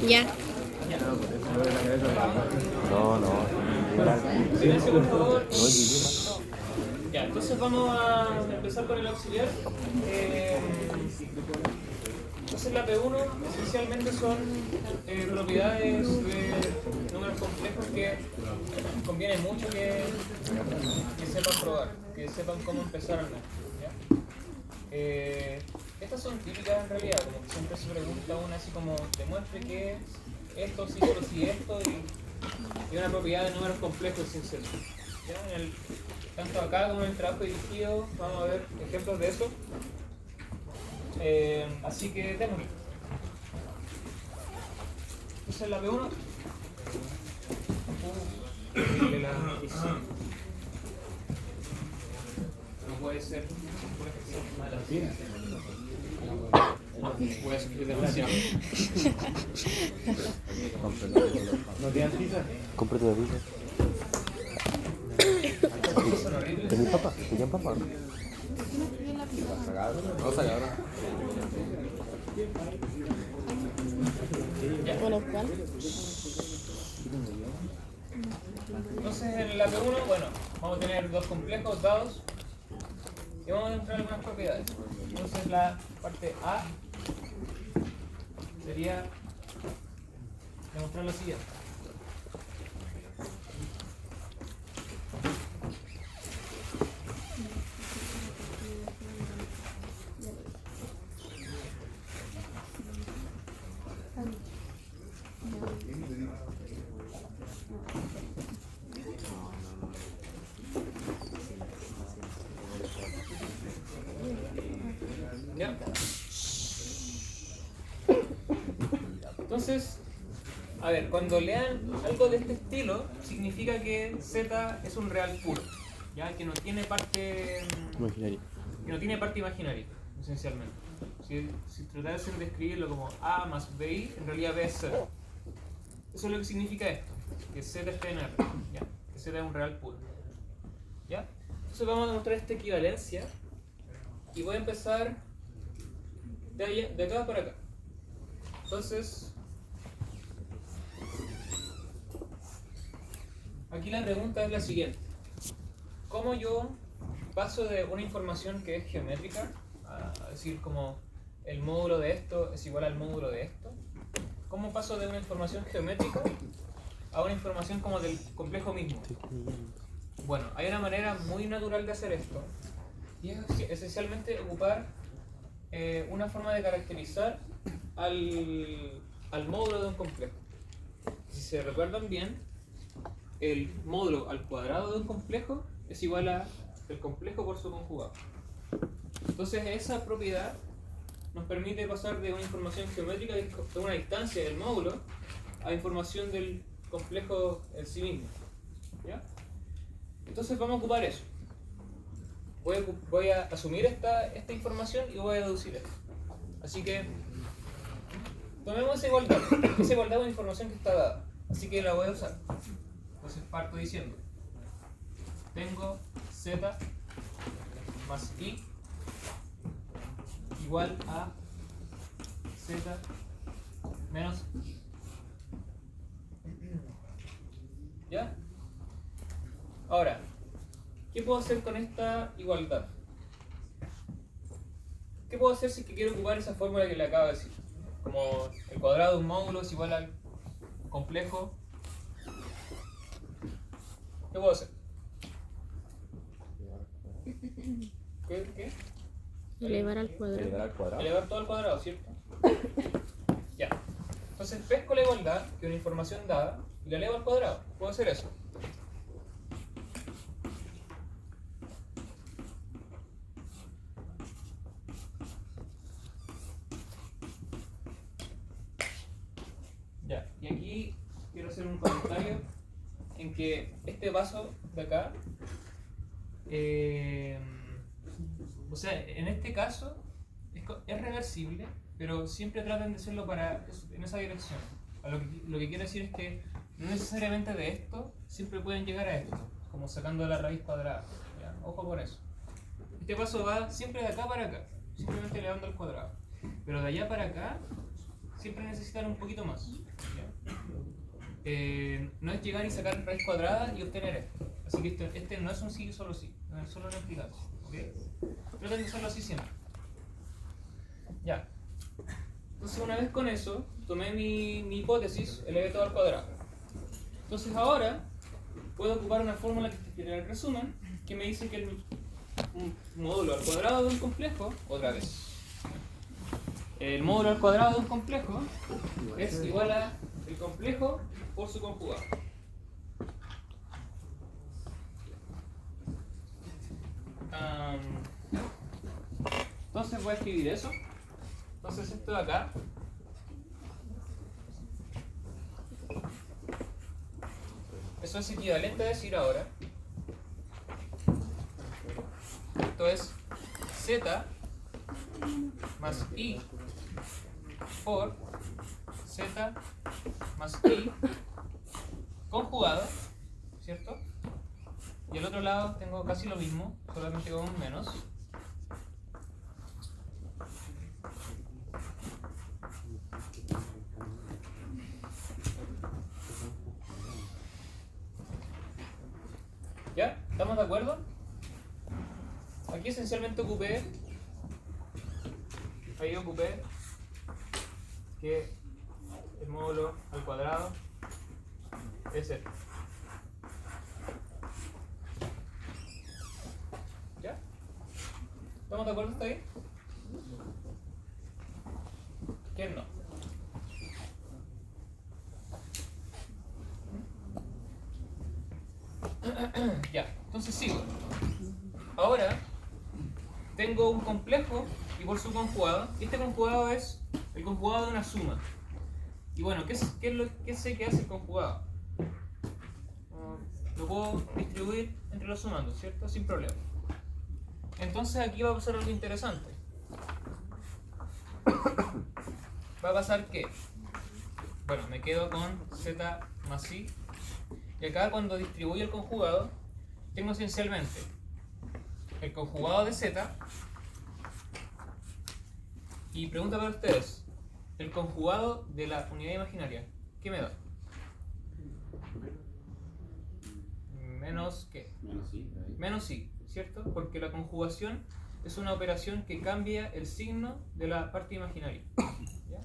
Ya. No, no. Silencio, por favor. No, Gigi. Ya, entonces vamos a empezar con el auxiliar. Entonces la P1 esencialmente son propiedades de números complejos que conviene mucho que sepan probar, que sepan cómo empezar a hablar. Estas son típicas en realidad, como que siempre se pregunta una así como demuestre que esto, sí, solo si esto y una propiedad de números complejos sin ser. ¿Ya? Tanto acá como en el trabajo dirigido vamos a ver ejemplos de eso. Así que démosle. Entonces la P1 de la piscina. No puede ser mala. Puede sufrir demasiado. ¿No tienes pizza? Cómprate una pizza. ¿Tenés papá? ¿Tenían papá? No, sacaron. Bueno, ¿cuál? Entonces en la P1, bueno, vamos a tener dos complejos dados y vamos a demostrar algunas propiedades. Entonces la parte A sería demostrar lo siguiente. ¿Ya? Entonces, a ver, cuando lean algo de este estilo, significa que Z es un real puro, ¿ya? Que no tiene parte Imaginario. imaginaria, esencialmente. Si tratasen de escribirlo como A más BI, en realidad B es Z. Eso es lo que significa esto, que Z es PNR, ¿ya? Que Z es un real puro, ¿ya? Entonces vamos a demostrar esta equivalencia y voy a empezar de acá para acá. Entonces, aquí la pregunta es la siguiente. ¿Cómo yo paso de una información que es geométrica, a decir como el módulo de esto es igual al módulo de esto? ¿Cómo paso de una información geométrica a una información como del complejo mismo? Bueno, hay una manera muy natural de hacer esto y es esencialmente ocupar una forma de caracterizar al módulo de un complejo. Si se recuerdan bien, el módulo al cuadrado de un complejo es igual a el complejo por su conjugado. Entonces esa propiedad nos permite pasar de una información geométrica de una distancia del módulo a información del complejo en sí mismo. ¿Ya? Entonces vamos a ocupar eso. Voy a asumir esta información y voy a deducir esto. Así que tomemos esa igualdad. Esa igualdad es una información que está dada. Así que la voy a usar. Entonces parto diciendo, tengo Z más I igual a Z menos I. ¿Ya? Ahora, ¿qué puedo hacer con esta igualdad? ¿Qué puedo hacer si es que quiero ocupar esa fórmula que le acabo de decir? Como el cuadrado de un módulo es igual al complejo. ¿Qué puedo hacer? ¿Qué? Elevar al cuadrado. Llegar al cuadrado. Elevar todo al cuadrado, ¿cierto? Ya. Entonces pesco la igualdad, que es una información dada, y la elevo al cuadrado. Puedo hacer eso. Ya, y aquí quiero hacer un comentario en que este paso de acá, o sea, en este caso es reversible, pero siempre traten de hacerlo en esa dirección. Lo que quiero decir es que no necesariamente de esto siempre pueden llegar a esto, como sacando la raíz cuadrada. ¿Ya? Ojo con eso. Este paso va siempre de acá para acá, simplemente elevando al cuadrado. Pero de allá para acá siempre necesitan un poquito más. ¿Ya? No es llegar y sacar raíz cuadrada y obtener esto. Así que este no es un sí solo sí, no es solo una explicación. ¿Okay? Traten de hacerlo así siempre. Ya. Entonces una vez con eso, tomé mi hipótesis, elevé todo al cuadrado. Entonces ahora puedo ocupar una fórmula que genera el resumen, que me dice que un módulo al cuadrado de un complejo, otra vez, el módulo al cuadrado de un complejo es igual a el complejo por su conjugado. Entonces voy a escribir eso. Entonces esto de acá eso es equivalente a decir ahora, esto es z más i por z más i conjugado, ¿cierto? Y al otro lado tengo casi lo mismo, solamente con un menos. ¿Ya? ¿Estamos de acuerdo? Aquí esencialmente ocupé que el módulo al cuadrado es este. ¿Ya? ¿Estamos de acuerdo hasta ahí? ¿Quién no? Ya, entonces sigo. Ahora tengo un complejo y por su conjugado. Y este conjugado es el conjugado de una suma. Y bueno, ¿qué sé que hace el conjugado? Lo puedo distribuir entre los sumandos, ¿cierto? Sin problema. Entonces aquí va a pasar algo interesante. Va a pasar que, bueno, me quedo con z más i. Y acá cuando distribuyo el conjugado, tengo esencialmente el conjugado de z. Y pregunta para ustedes, el conjugado de la unidad imaginaria, ¿qué me da? Menos ¿qué? Menos i, ¿cierto? Porque la conjugación es una operación que cambia el signo de la parte imaginaria. ¿Ya?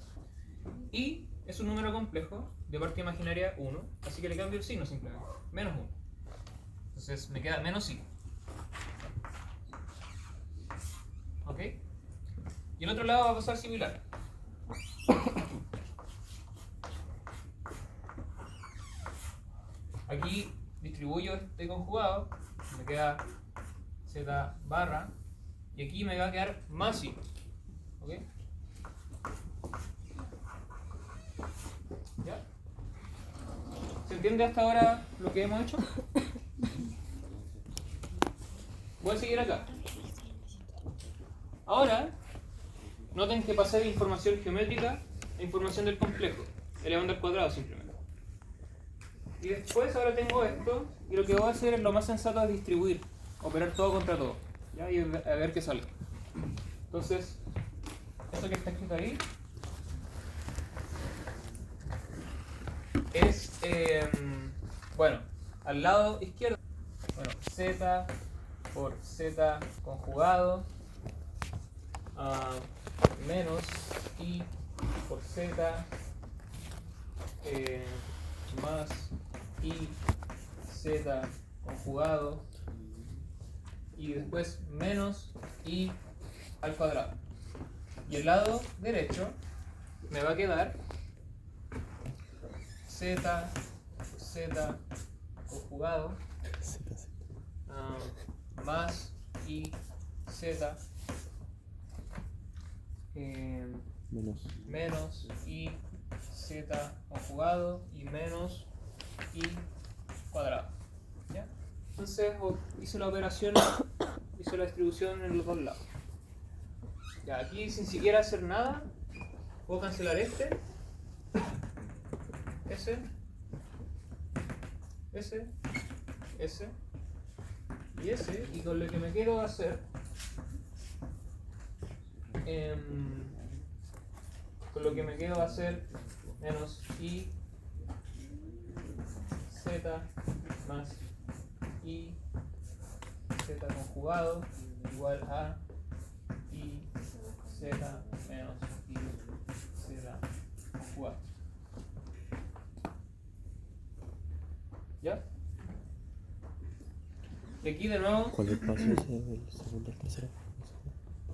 Y es un número complejo de parte imaginaria 1, así que le cambio el signo simplemente, menos 1. Entonces me queda menos i. ¿Ok? Y el otro lado va a pasar similar. Aquí distribuyo este conjugado, me queda z barra, y aquí me va a quedar más i. ¿Ok? ¿Ya? ¿Se entiende hasta ahora lo que hemos hecho? Voy a seguir acá. Ahora, noten que pasé de información geométrica a información del complejo, elevando al cuadrado simplemente. Y después ahora tengo esto, y lo que voy a hacer es lo más sensato es distribuir, operar todo contra todo, ¿ya? Y a ver qué sale. Entonces, esto que está escrito ahí es, bueno, al lado izquierdo, bueno, z por z conjugado menos i por z más i z conjugado y después menos i al cuadrado. Y el lado derecho me va a quedar z por z conjugado más i z menos i z conjugado y menos i cuadrado. ¿Ya? Entonces hice la operación, hice la distribución en los dos lados. Ya, aquí sin siquiera hacer nada, puedo cancelar ese, y ese, y con lo que me quiero hacer con lo que me quedo va a ser menos I Z más I Z conjugado igual a I Z menos I Z conjugado. ¿Ya? Y aquí de nuevo ¿Cuál es el paso ese del segundo al tercero?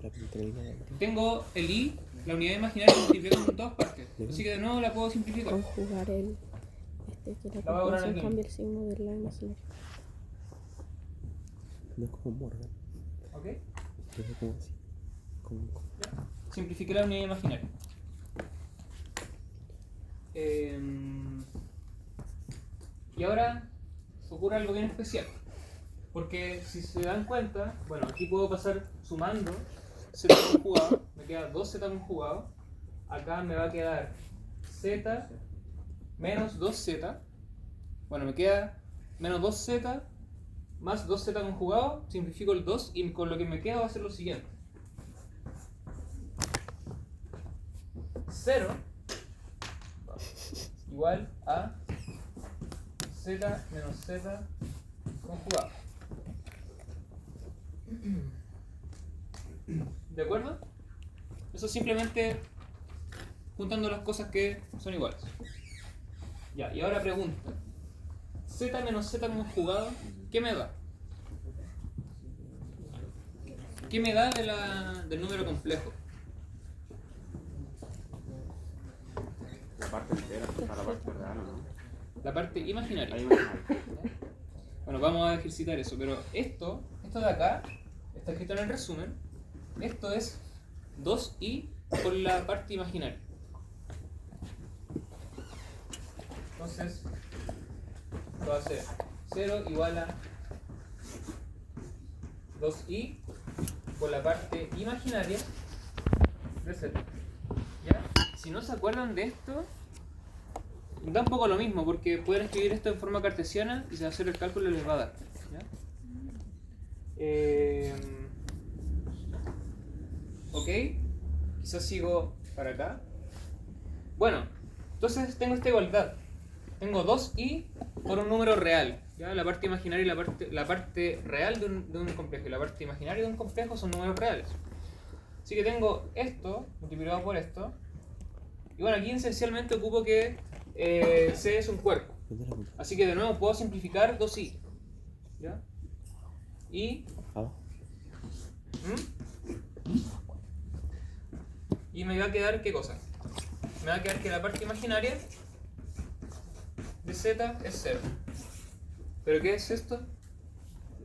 La primera línea de la tengo el I, la unidad imaginaria multiplicada en todas partes. Así que de nuevo la puedo simplificar. Conjugar el. Que la La voy a poner conjugación aquí. cambia el signo del la imaginaria. No es como Morgan, ¿Ok? es como así. Como... Ya. Simplifiqué la unidad imaginaria. Y ahora ocurre algo bien especial. Porque si se dan cuenta, bueno, aquí puedo pasar sumando z conjugado, me queda 2z conjugado. Acá me va a quedar z menos 2z. Bueno, me queda menos 2z más 2z conjugado. Simplifico el 2 y con lo que me queda va a ser lo siguiente. 0 igual a z menos z conjugado. ¿De acuerdo? Eso simplemente juntando las cosas que son iguales. Ya, y ahora pregunta. Z menos z conjugado, ¿qué me da? ¿Qué me da del número complejo? La parte entera, para la parte real, ¿no? La parte imaginaria. Ahí va. Bueno, vamos a ejercitar eso, pero esto de acá, está escrito en el resumen, esto es 2i por la parte imaginaria. Entonces, esto va a ser 0 igual a 2i por la parte imaginaria de z. ¿Ya? Si no se acuerdan de esto, da un poco lo mismo, porque pueden escribir esto en forma cartesiana y si hacer el cálculo les va a dar. ¿Ya? Ok, quizás sigo para acá. Bueno, entonces tengo esta igualdad. Tengo 2i por un número real. ¿Ya? La parte imaginaria y la parte real de un complejo y la parte imaginaria de un complejo son números reales. Así que tengo esto multiplicado por esto. Y bueno, aquí esencialmente ocupo que C es un cuerpo. Así que de nuevo puedo simplificar 2i. ¿Ya? Y... Y me va a quedar, ¿qué cosa? Me va a quedar que la parte imaginaria de z es 0. ¿Pero qué es esto?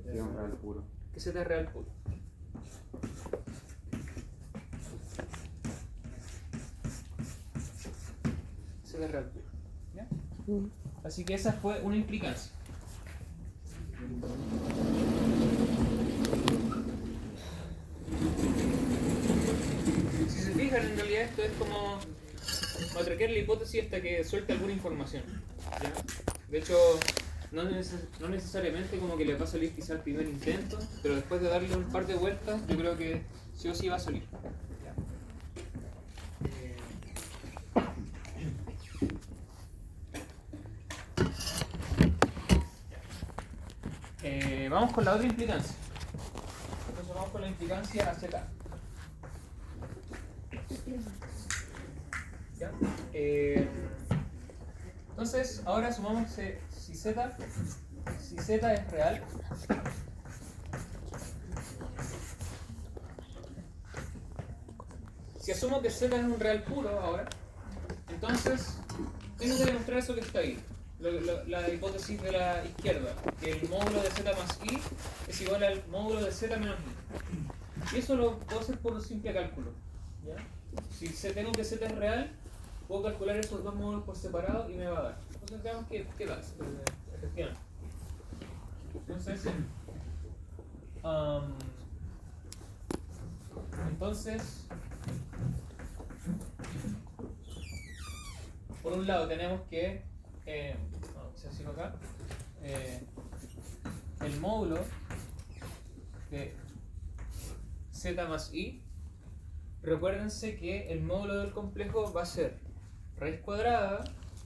Sí, un real puro. Que z es real puro. Z es real puro. ¿Ya? Así que esa fue una implicancia. Si se fijan, en realidad esto es como matraquear la hipótesis hasta que suelte alguna información. ¿Ya? De hecho, no necesariamente como que le va a salir quizá al primer intento, pero después de darle un par de vueltas, yo creo que sí o sí va a salir. ¿Ya? Vamos con la otra implicancia. Entonces vamos con la implicancia hacia acá. ¿Ya? Entonces, ahora sumamos si z es real, si asumo que z es un real puro ahora, entonces tengo que demostrar eso que está ahí. La hipótesis de la izquierda, que el módulo de z más i es igual al módulo de z menos i. Y eso lo puedo hacer por un simple cálculo. ¿Ya? Si tengo que z es real, puedo calcular esos dos módulos por separado y me va a dar. Entonces veamos qué da. Efectivamente. Entonces, por un lado tenemos que si acá, el módulo de z más i recuérdense que el módulo del complejo va a ser raíz cuadrada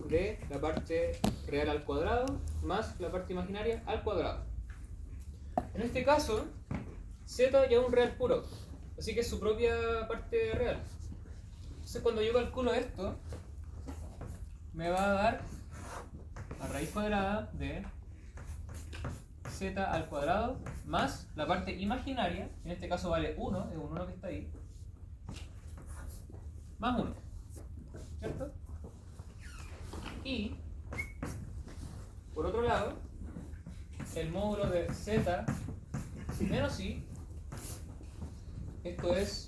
de la parte real al cuadrado más la parte imaginaria al cuadrado. En este caso, z ya es un real puro, así que es su propia parte real. Entonces cuando yo calculo esto, me va a dar la raíz cuadrada de z al cuadrado más la parte imaginaria, en este caso vale 1, es un 1 que está ahí, más 1, ¿cierto? Y, por otro lado, el módulo de z menos i, esto es,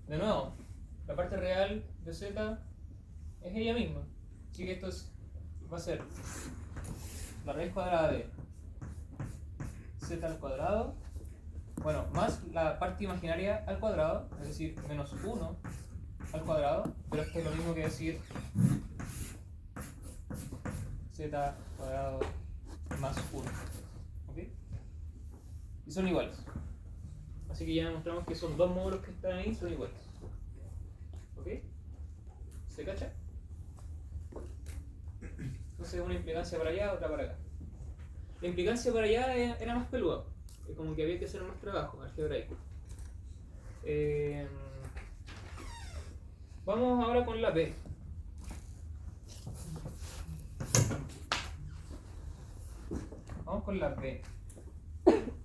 de nuevo, la parte real de z es ella misma, así que esto va a ser la raíz cuadrada de z al cuadrado, bueno, más la parte imaginaria al cuadrado, es decir, menos 1 al cuadrado, pero esto es lo mismo que decir z cuadrado más 1, ¿ok? Y son iguales, así que ya demostramos que son dos módulos que están ahí, son iguales, ¿ok? ¿Se cacha? Entonces una implicancia para allá, otra para acá. La implicancia para allá era más peluda, como que había que hacer más trabajo algebraico. Vamos ahora con la B. Vamos con la B.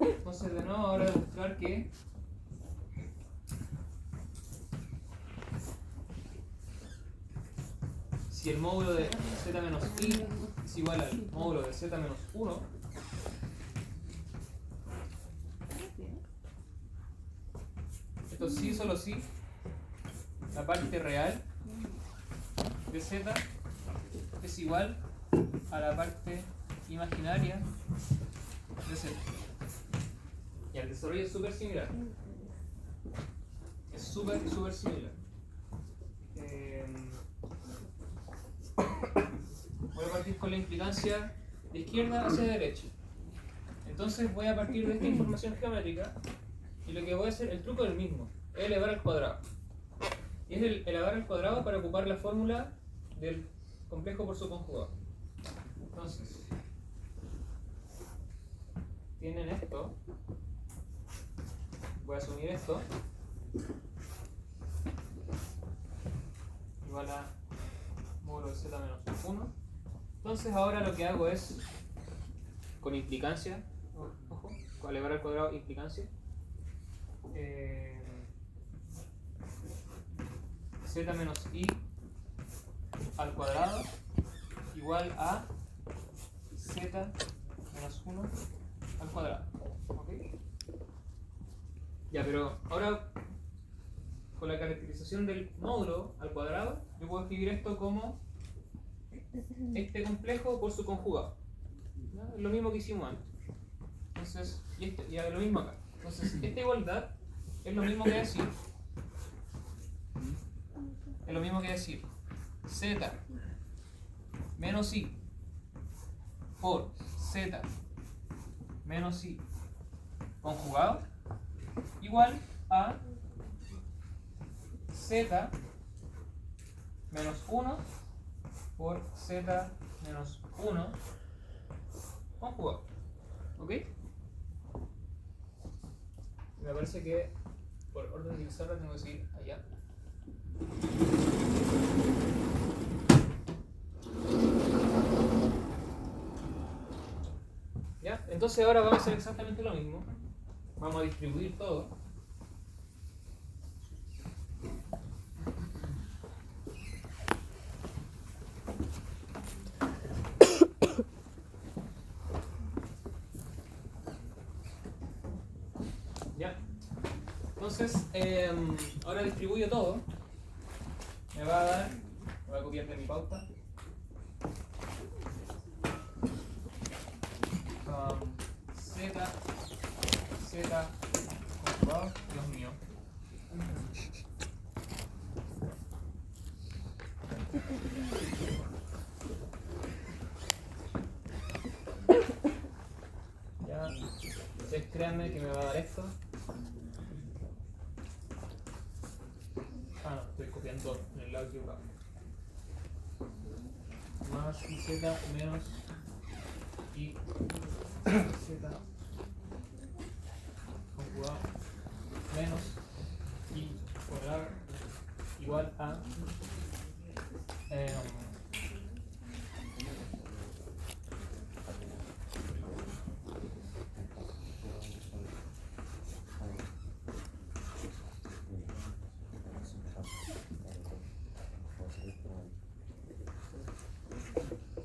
Entonces de nuevo ahora demostrar que si el módulo de z menos i es igual al módulo de z menos 1, esto sí, solo sí, la parte real de z es igual a la parte imaginaria de z. Y el desarrollo es súper similar. Es súper similar. Voy a partir con la implicancia de izquierda hacia derecha. Entonces voy a partir de esta información geométrica y lo que voy a hacer, el truco es el mismo, es elevar al cuadrado. Y es el elevar al cuadrado para ocupar la fórmula del complejo por su conjugado. Entonces, tienen esto, voy a asumir esto, igual a módulo de z menos 1. Entonces ahora lo que hago es, con implicancia, ojo, con elevar al cuadrado implicancia, z menos i al cuadrado igual a z menos 1 al cuadrado. ¿Okay? Ya, pero ahora con la caracterización del módulo al cuadrado, yo puedo escribir esto como este complejo por su conjugado. ¿No? Es lo mismo que hicimos antes. Entonces, y lo mismo acá. Entonces, esta igualdad es lo mismo que decir. Es lo mismo que decir z menos i por z menos i conjugado igual a z menos 1 por z menos 1 conjugado. ¿Ok? Me parece que por orden de pizarra tengo que seguir allá. ¿Ya? Entonces ahora vamos a hacer exactamente lo mismo. Vamos a distribuir todo. ¿Ya? Entonces, ahora distribuyo todo. Me va a dar, voy a copiar de mi pauta. Z conjugado, Dios mío. Ya, ustedes créanme que me va a dar esto. más iz menos iz conjugado menos i cuadrado igual a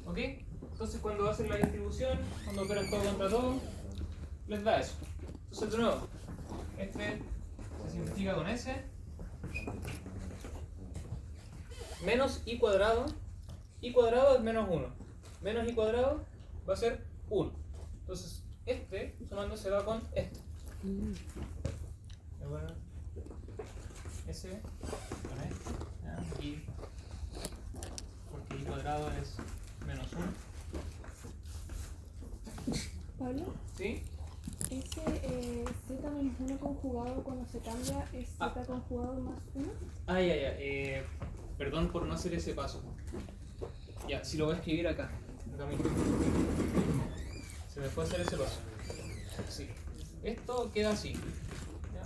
¿ok? Entonces cuando hacen la distribución, cuando operan todo contra todo, les da eso. Entonces de nuevo, este se simplifica con S menos i cuadrado es menos 1, menos i cuadrado va a ser 1. Entonces este sumando se va con este. ¿De acuerdo? S con este, ¿ya? Y porque i cuadrado es menos 1. Pablo, ¿Sí? ese z menos 1 conjugado cuando se cambia es z conjugado más 1. Ah, ya. Perdón por no hacer ese paso. Ya, si lo voy a escribir acá mismo. Se me puede hacer ese paso. Sí. Esto queda así. ¿Ya?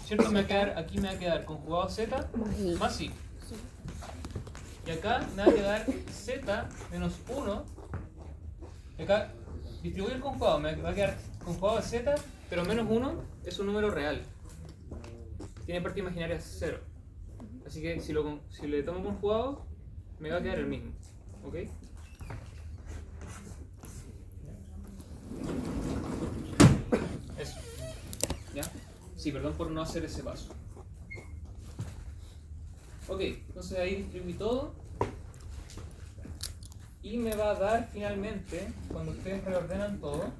¿Cierto? Aquí me va a quedar conjugado z más i. Y acá me va a quedar z menos 1. Y acá distribuir el conjugado, me va a quedar conjugado de z, pero menos 1 es un número real. Tiene parte imaginaria 0. Así que si le tomo conjugado, me va a quedar el mismo. ¿Ok? Eso. ¿Ya? Sí, perdón por no hacer ese paso. Ok, entonces ahí distribuí todo. Y me va a dar finalmente, cuando ustedes reordenan todo,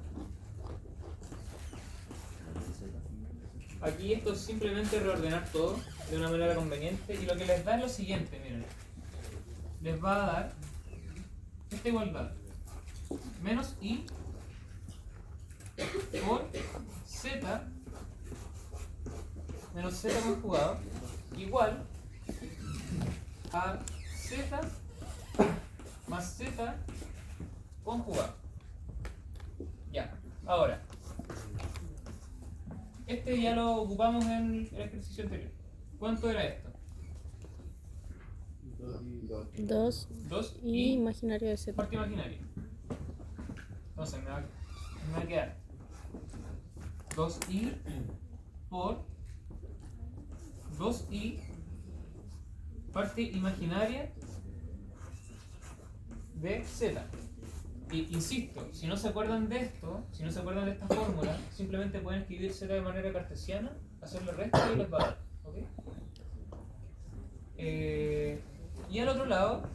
aquí esto es simplemente reordenar todo de una manera conveniente y lo que les da es lo siguiente, miren. Les va a dar esta igualdad, menos i por z menos z conjugado igual a z más z conjugado. Ya, ahora este ya lo ocupamos en el ejercicio anterior. ¿Cuánto era esto? 2 2 y y imaginario de z. parte imaginaria. Entonces me va a quedar 2i por 2i parte imaginaria de z. Y insisto, si no se acuerdan de esto, si no se acuerdan de esta fórmula, simplemente pueden escribir z de manera cartesiana, hacerle resto y les va a dar. ¿Ok? Y al otro lado,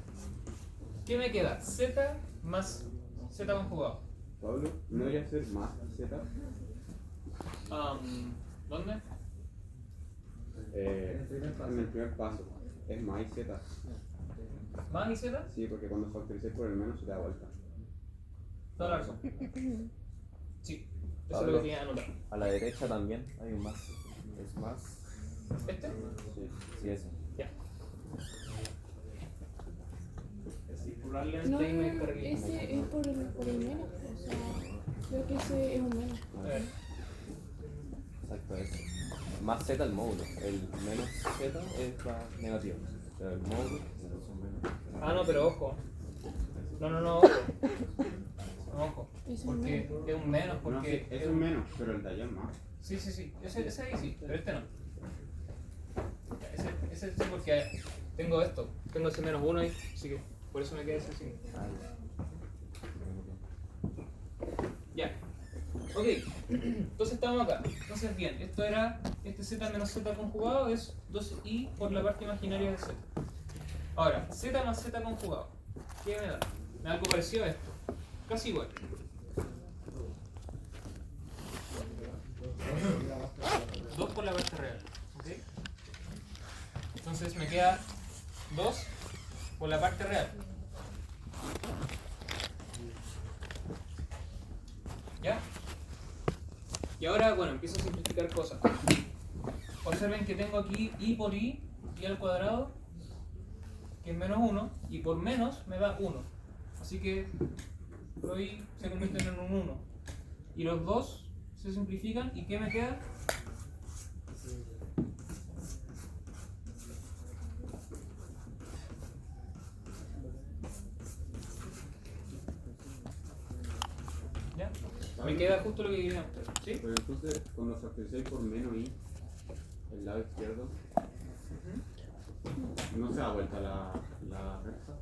¿qué me queda? Z más z conjugado. Pablo, ¿no debería ser más z? ¿Dónde? En el primer paso, es más y z. ¿Más y z? Sí, porque cuando factorices por el menos se te da vuelta. Toda la razón. Sí, eso es lo que tenía que anotar. A la derecha también hay un más. Es más. ¿Este? Sí, sí, ese. Ya. Sí, probablemente No, ahí me descargué. ese es por el menos. O sea, creo que ese es un menos. A ver. Exacto, ese. Más z el módulo. El menos z es la negativa. Pero el módulo es un menos. Ah, no, pero ojo. No, ojo. Ojo. Es un Porque menos. es un menos, No, porque sí, es un menos, pero el de allá es más. Sí. Ese ahí sí, pero este no. Ese sí porque tengo esto. Tengo ese menos 1 ahí, así que por eso me quedé ese así. Ya. Ok. Entonces estamos acá. Entonces bien, esto era, este z menos z conjugado es 2i por la parte imaginaria de z. Ahora, z más z conjugado. ¿Qué me da? Me da algo parecido a esto. Casi igual. Dos por la parte real. ¿Ok? Entonces me queda 2 por la parte real. ¿Ya? Y ahora, bueno, empiezo a simplificar cosas. Observen que tengo aquí i por i al cuadrado que es menos 1, y por menos me da 1. Así que hoy se convierten en un 1. Y los dos se simplifican, ¿y qué me queda? ¿Ya? Me queda justo lo que quería mostrar, ¿sí? Pero entonces, cuando factorizáis por menos i, el lado izquierdo, ¿no se da vuelta la recta?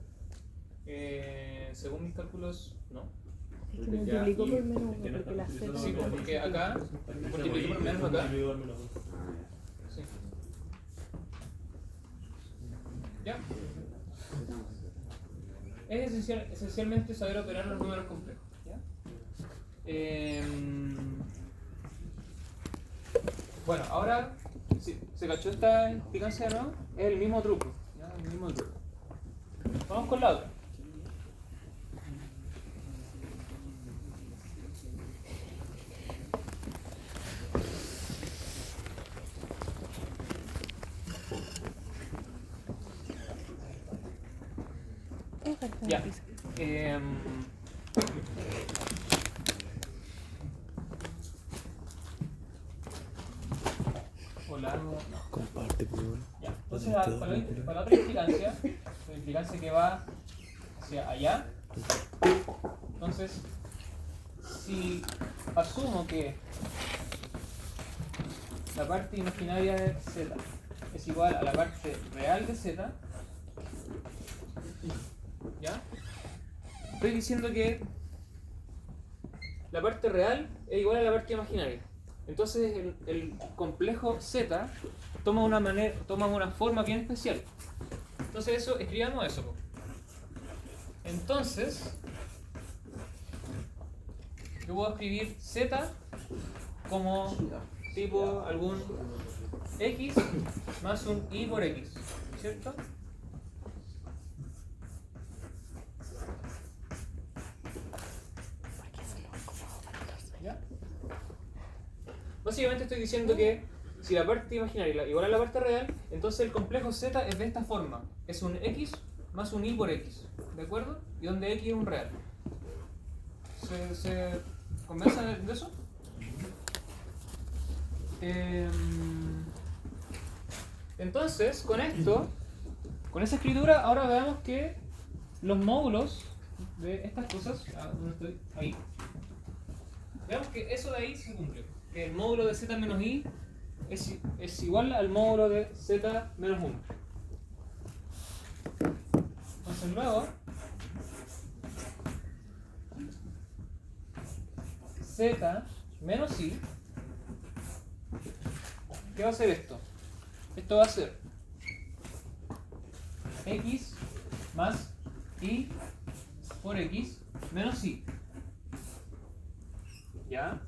Según mis cálculos, no. Es que multiplicó por menos uno, que no porque la está Z. Sí, porque acá multipliqué por menos acá. Ah, Sí. ¿Ya? Es esencialmente saber operar los números complejos. ¿Ya? Bueno, ahora, si se cachó esta implicancia, ¿no? Es el mismo truco. ¿Ya? El mismo truco. Vamos con la otra. Ya. Hola. Comparte, por favor. Ya. Entonces, para la otra implicancia, la implicancia que va hacia allá, entonces, si asumo que la parte imaginaria de z es igual a la parte real de z, ¿ya? Estoy diciendo que la parte real es igual a la parte imaginaria. Entonces el complejo z toma una forma bien especial. Entonces escribamos eso. Po. Entonces, yo puedo escribir z como tipo algún x más un y por x, ¿cierto? ¿Ya? Básicamente estoy diciendo que si la parte imaginaria igual a la parte real, entonces el complejo z es de esta forma. Es un x más un y por x, ¿de acuerdo? Y donde x es un real. ¿Se convencen de eso? Entonces, con esto, con esa escritura, ahora veamos que los módulos de estas cosas, ¿dónde estoy? Ahí. Veamos que eso de ahí se cumple. Que el módulo de z menos i es igual al módulo de z menos 1. Entonces luego, z menos i, ¿qué va a ser esto? Esto va a ser x más i por x menos i. ¿Ya?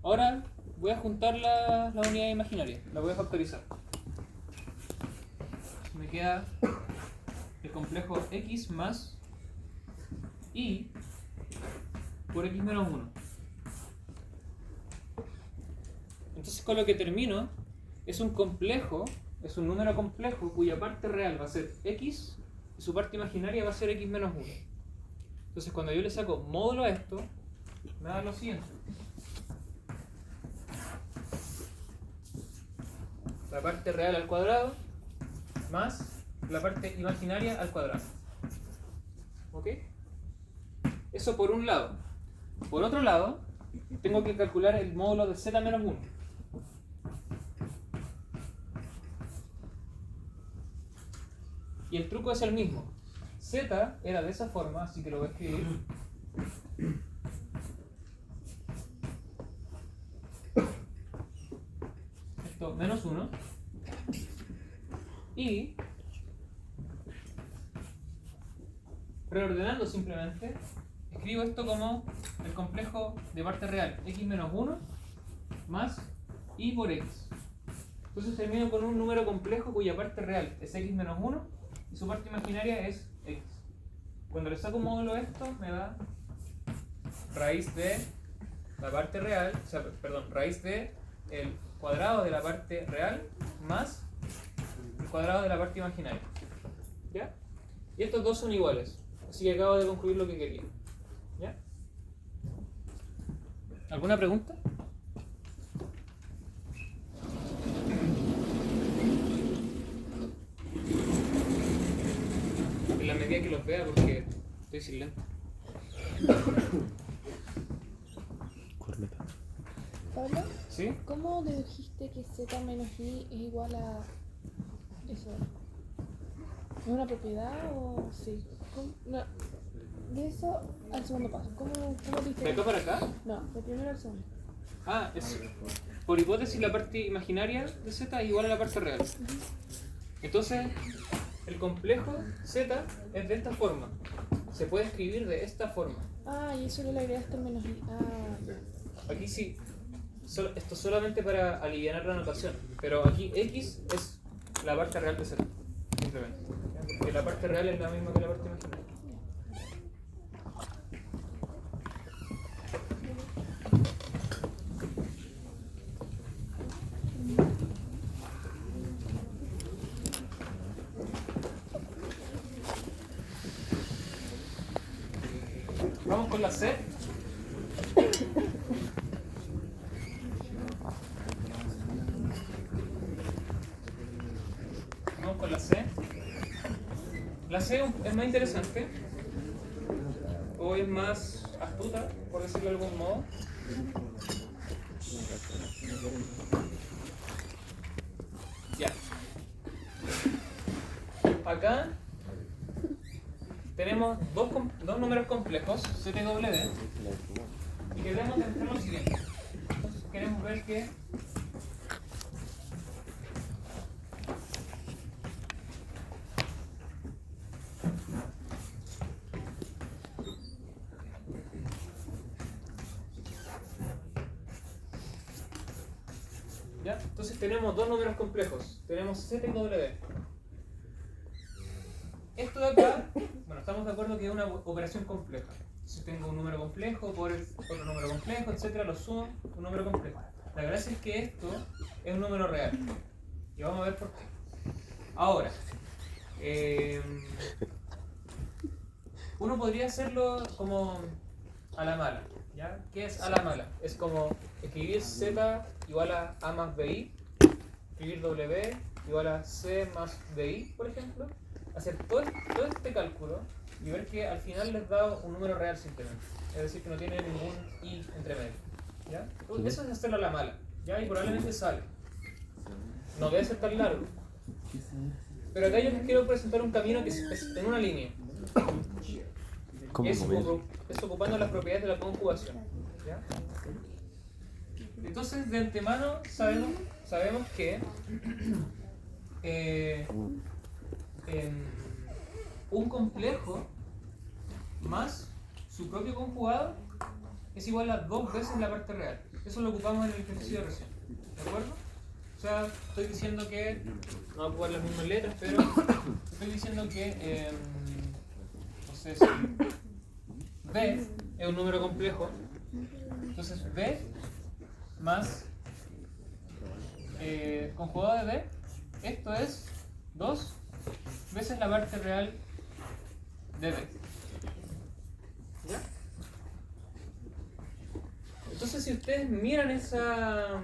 Ahora voy a juntar la unidad imaginaria, la voy a factorizar. Me queda el complejo x más i por x menos 1. Entonces con lo que termino es un complejo, es un número complejo cuya parte real va a ser x y su parte imaginaria va a ser x menos 1. Entonces cuando yo le saco módulo a esto, me da lo siguiente. La parte real al cuadrado más la parte imaginaria al cuadrado. ¿Ok? Eso por un lado. Por otro lado, tengo que calcular el módulo de z menos 1. Y el truco es el mismo. Z era de esa forma, así que lo voy a escribir. Esto menos 1. Y reordenando simplemente, escribo esto como el complejo de parte real, x menos 1 más y por x. Entonces termino con un número complejo cuya parte real es x menos 1 y su parte imaginaria es x. Cuando le saco un módulo a esto, me da raíz de la parte real, o sea, perdón, raíz de el cuadrado de la parte real más el cuadrado de la parte imaginaria. ¿Ya? Y estos dos son iguales. Así que acabo de concluir lo que quería. ¿Ya? ¿Alguna pregunta? En la medida que los vea, porque estoy sin lente. Corneta. Pablo, ¿Sí? ¿cómo dedujiste que z menos i es igual a eso? ¿Es una propiedad o sí? No, de eso al segundo paso. ¿Cómo diste? ¿De acá para acá? No, de primero al segundo. Ah, es, por hipótesis la parte imaginaria de z es igual a la parte real. Entonces, el complejo z es de esta forma. Se puede escribir de esta forma. Ah, y eso le agregaste el menos i. Ah, ya. Aquí sí, esto solamente para aliviar la notación. Pero aquí x es la parte real de z. Simplemente. ¿Ya? Porque la parte real es la misma que la parte imaginaria. Vamos con la C. Vamos con la C. La C es más interesante, o es más astuta, por decirlo de algún modo. Ya. Acá tenemos dos números complejos, Z y W, y queremos demostrar lo siguiente. Entonces queremos ver que ¿ya? Entonces tenemos dos números complejos, tenemos Z y W. Esto de acá, bueno, estamos de acuerdo que es una operación compleja. Si tengo un número complejo por otro número complejo, etcétera, lo sumo, un número complejo. La gracia es que esto es un número real. Y vamos a ver por qué. Ahora, uno podría hacerlo como a la mala. ¿Ya? ¿Qué es a la mala? Es como escribir Z igual a A más BI, escribir W igual a C más BI, por ejemplo. Hacer todo este cálculo y ver que al final les da un número real simplemente. Es decir, que no tiene ningún i entre medio. ¿Ya? Eso es hacerlo a la mala. ¿Ya? Y probablemente sale. No debe ser tan largo. Pero acá yo les quiero presentar un camino que es en una línea. ¿Cómo Es mover? ocupando las propiedades de la conjugación. ¿Ya? Entonces, de antemano sabemos que un complejo más su propio conjugado es igual a 2 veces la parte real. Eso lo ocupamos en el ejercicio de recién. ¿De acuerdo? O sea, estoy diciendo que, no voy a ocupar las mismas letras, pero estoy diciendo que, no sé si B es un número complejo, entonces B más conjugado de B, esto es 2 veces la parte real de B. ¿Ya? Entonces, si ustedes miran esa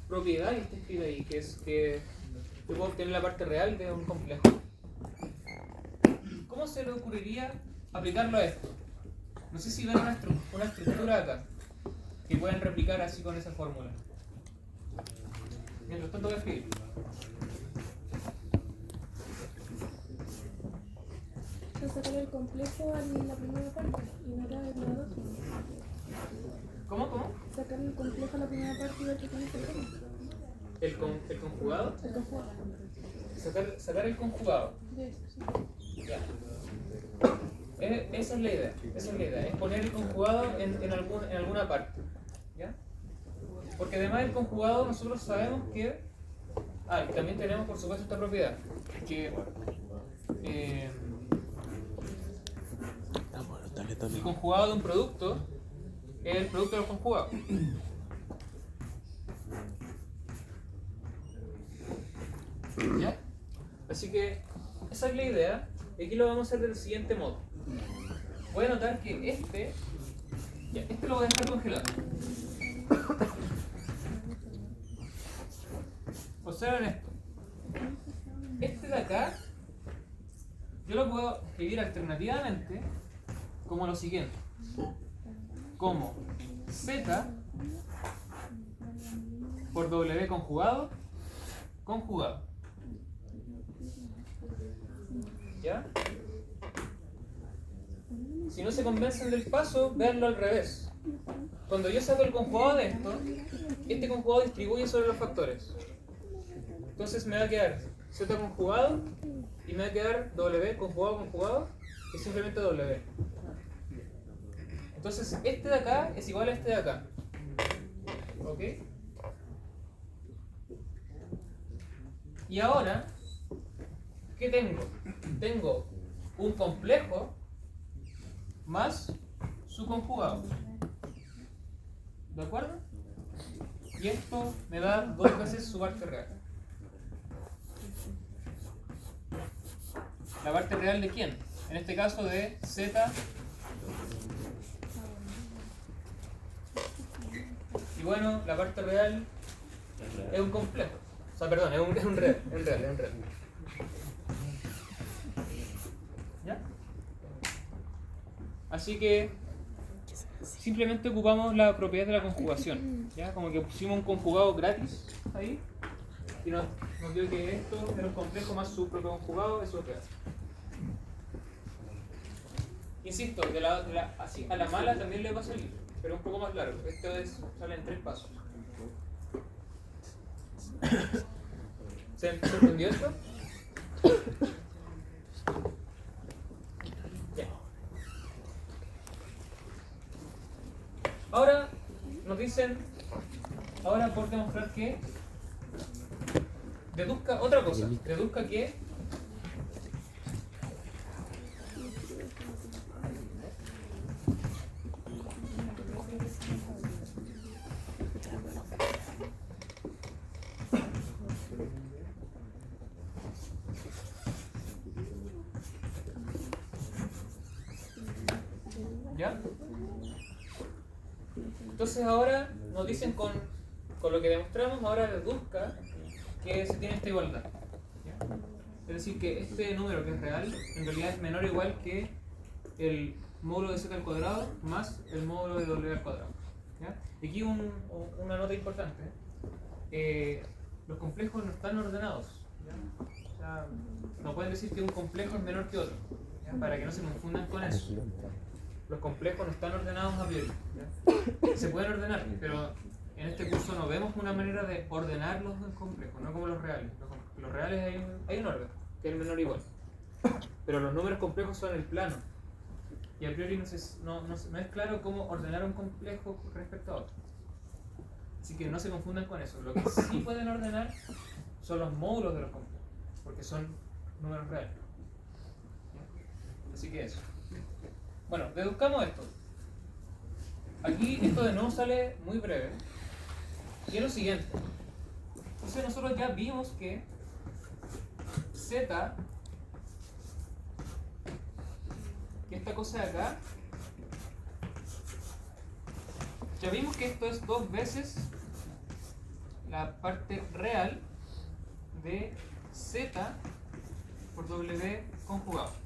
propiedad que está escrita ahí, que es que yo puedo obtener la parte real de un complejo, ¿cómo se le ocurriría aplicarlo a esto? No sé si ven una estructura acá que pueden replicar así con esa fórmula. Mientras tanto voy a escribir. Sacar el complejo a la primera parte y ver a la otra. ¿Cómo? Sacar el complejo a la primera parte y ver qué tiene que ver. El conjugado. El conjugado. Sacar el conjugado. De eso, sí. Ya. Esa es la idea. Es poner el conjugado en alguna parte. ¿Ya? Porque además del conjugado nosotros sabemos que... y también tenemos por supuesto esta propiedad. Que... Bueno, dale, el dale. conjugado de un producto es el producto de los conjugados. ¿Ya? Así que esa es la idea. Y aquí lo vamos a hacer del siguiente modo. Voy a notar que este lo voy a dejar congelado. Observen esto. Este de acá, yo lo puedo escribir alternativamente como lo siguiente. Como Z por W conjugado. ¿Ya? Si no se convencen del paso, véanlo al revés. Cuando yo saco el conjugado de esto, este conjugado distribuye sobre los factores. Entonces me va a quedar Z conjugado y me va a quedar W conjugado y simplemente W. Entonces este de acá es igual a este de acá. ¿Ok? Y ahora, ¿qué tengo? Tengo un complejo más su conjugado. ¿De acuerdo? Y esto me da 2 veces su parte real. ¿La parte real de quién? En este caso de Z. Y bueno, la parte real es un complejo. O sea, perdón, es un real. ¿Ya? Así que simplemente ocupamos la propiedad de la conjugación. ¿Ya? Como que pusimos un conjugado gratis ahí. Y nos dio que esto era un complejo más su propio conjugado, eso es real. Insisto, así a la mala también le va a salir, pero un poco más largo. Esto sale en 3 pasos. ¿Se entendió esto? Ya. Ahora nos dicen, ahora por demostrar que deduzca otra cosa, deduzca que ¿ya? Entonces ahora nos dicen con lo que demostramos, ahora deduzca que se tiene esta igualdad. ¿Ya? Es decir, que este número que es real, en realidad es menor o igual que el módulo de z al cuadrado más el módulo de w al cuadrado. ¿Ya? Y aquí una nota importante. Los complejos no están ordenados. ¿Ya? O sea, no pueden decir que un complejo es menor que otro, ¿ya? Para que no se confundan con eso. Los complejos no están ordenados a priori. ¿Ya? Se pueden ordenar, pero en este curso no vemos una manera de ordenar los complejos, no como los reales. Los reales hay un orden, que es el menor o igual. Pero los números complejos son el plano. Y a priori no es claro cómo ordenar un complejo respecto a otro. Así que no se confundan con eso. Lo que sí pueden ordenar son los módulos de los complejos, porque son números reales. Así que eso. Bueno, deduzcamos esto. Aquí esto de nuevo sale muy breve. Y es lo siguiente. Entonces nosotros ya vimos que Z, que esta cosa de acá, ya vimos que esto es 2 veces la parte real de Z por W conjugado.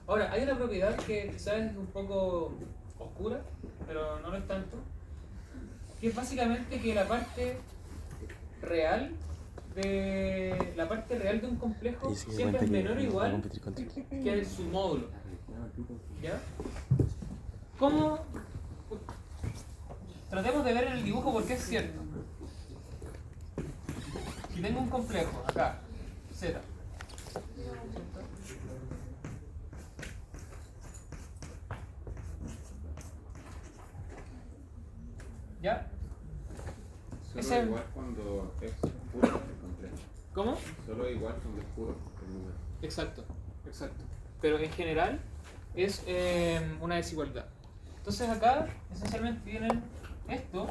Ahora, hay una propiedad que quizás es un poco oscura, pero no lo es tanto, que es básicamente que la parte real de un complejo siempre es menor o igual que su módulo. ¿Ya? ¿Cómo? Tratemos de ver en el dibujo por qué es cierto. Si tengo un complejo, acá, Z. ¿Ya? Solo igual cuando es puro el complejo. ¿Cómo? Solo igual cuando es puro el número. Exacto. Pero en general es una desigualdad. Entonces acá esencialmente tienen esto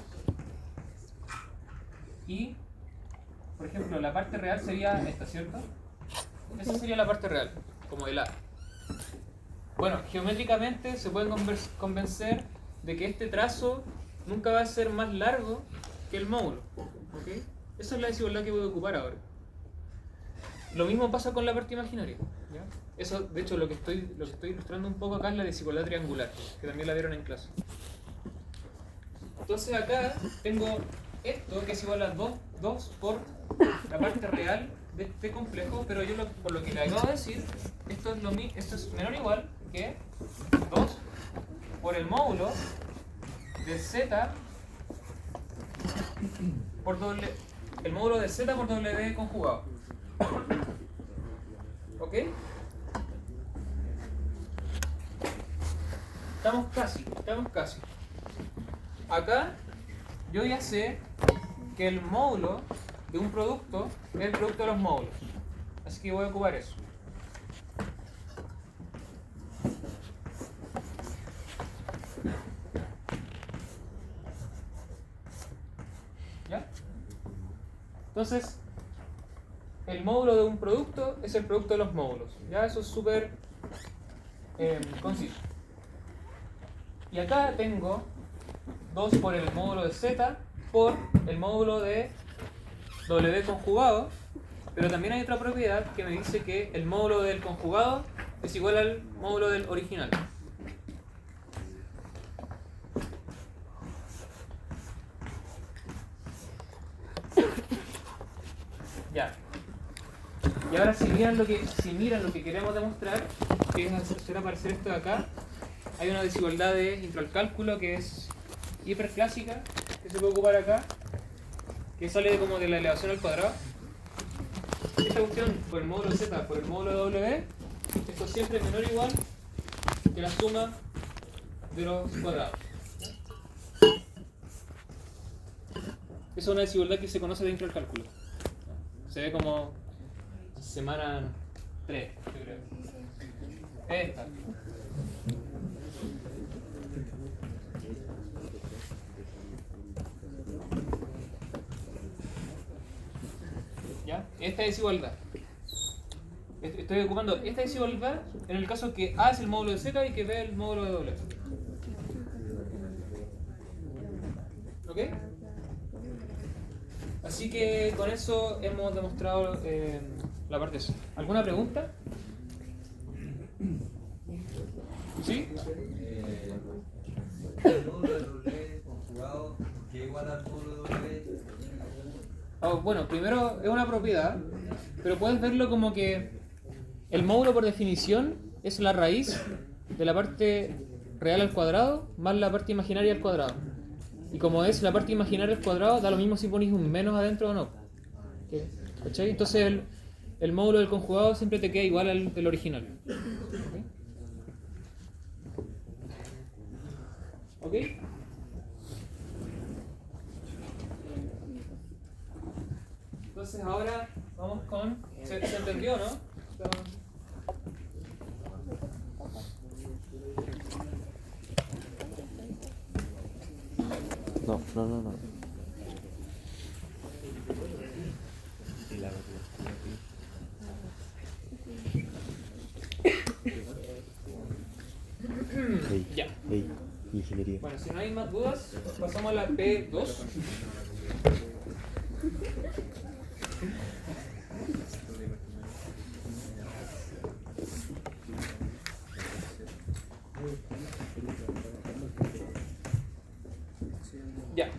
y, por ejemplo, la parte real sería esta, ¿cierto? esa sería la parte real, como el A. Bueno, geométricamente se pueden convencer de que este trazo nunca va a ser más largo que el módulo. ¿Ok? Esa es la desigualdad que voy a ocupar ahora. Lo mismo pasa con la parte imaginaria. ¿Ya? Eso, de hecho, lo que estoy ilustrando un poco acá es la desigualdad triangular, que también la vieron en clase. Entonces acá tengo esto que es igual a 2 por la parte real de este complejo, pero yo por lo que le acabo de decir, esto es menor o igual que 2 por el módulo de z por el módulo de z por w conjugado. ¿Ok? Estamos casi. Acá yo ya sé que el módulo de un producto es el producto de los módulos. Así que voy a ocupar eso. ¿Ya? Entonces, el módulo de un producto es el producto de los módulos. ¿Ya? Eso es súper conciso. Y acá tengo 2 por el módulo de z por el módulo de w conjugado, pero también hay otra propiedad que me dice que el módulo del conjugado es igual al módulo del original. Ya. Y ahora si miran lo que queremos demostrar, que es hacer aparecer esto de acá, hay una desigualdad de intro al cálculo que es hiperclásica, que se puede ocupar acá, que sale como de la elevación al cuadrado. Esta cuestión por el módulo z por el módulo de w, esto siempre es menor o igual que la suma de los cuadrados. Esa es una desigualdad que se conoce dentro del cálculo. Se ve como semana 3, yo creo. Esta. ¿Ya? Esta desigualdad. Estoy ocupando esta desigualdad en el caso que A es el módulo de Z y que B es el módulo de W. ¿Ok? Así que con eso hemos demostrado la parte C. ¿Alguna pregunta? ¿Sí? El módulo de W conjugado, que es igual al módulo de W. Bueno, primero es una propiedad, pero puedes verlo como que el módulo por definición es la raíz de la parte real al cuadrado más la parte imaginaria al cuadrado. Y como es la parte imaginaria al cuadrado, da lo mismo si pones un menos adentro o no. ¿Cachai? Entonces el módulo del conjugado siempre te queda igual al del original. ¿Ok? Entonces ahora vamos con... ¿Se entendió, no? No. Ya. Ingeniería. Bueno, si no hay más dudas, pasamos a la P2. Ya.